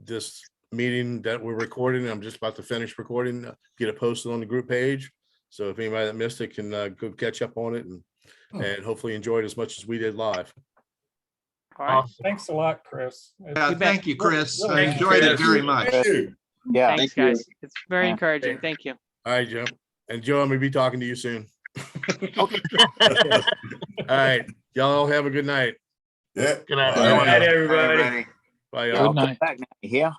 this meeting that we're recording. I'm just about to finish recording, get it posted on the group page. So if anybody that missed it can go catch up on it and hopefully enjoy it as much as we did live. All right. Awesome. Thanks a lot, Chris. Yeah, You bet. thank you, Chris. I Thank you, enjoyed it Chris. very much. Yeah. Thanks, guys. It's very Yeah. encouraging. Thank you. All right, Joe. And Joe, I'm gonna be talking to you soon. Okay. All right, y'all have a good night. Yeah. Good night, Good everyone. night, everybody. Bye, Yeah, y'all. I'll come back now. You hear?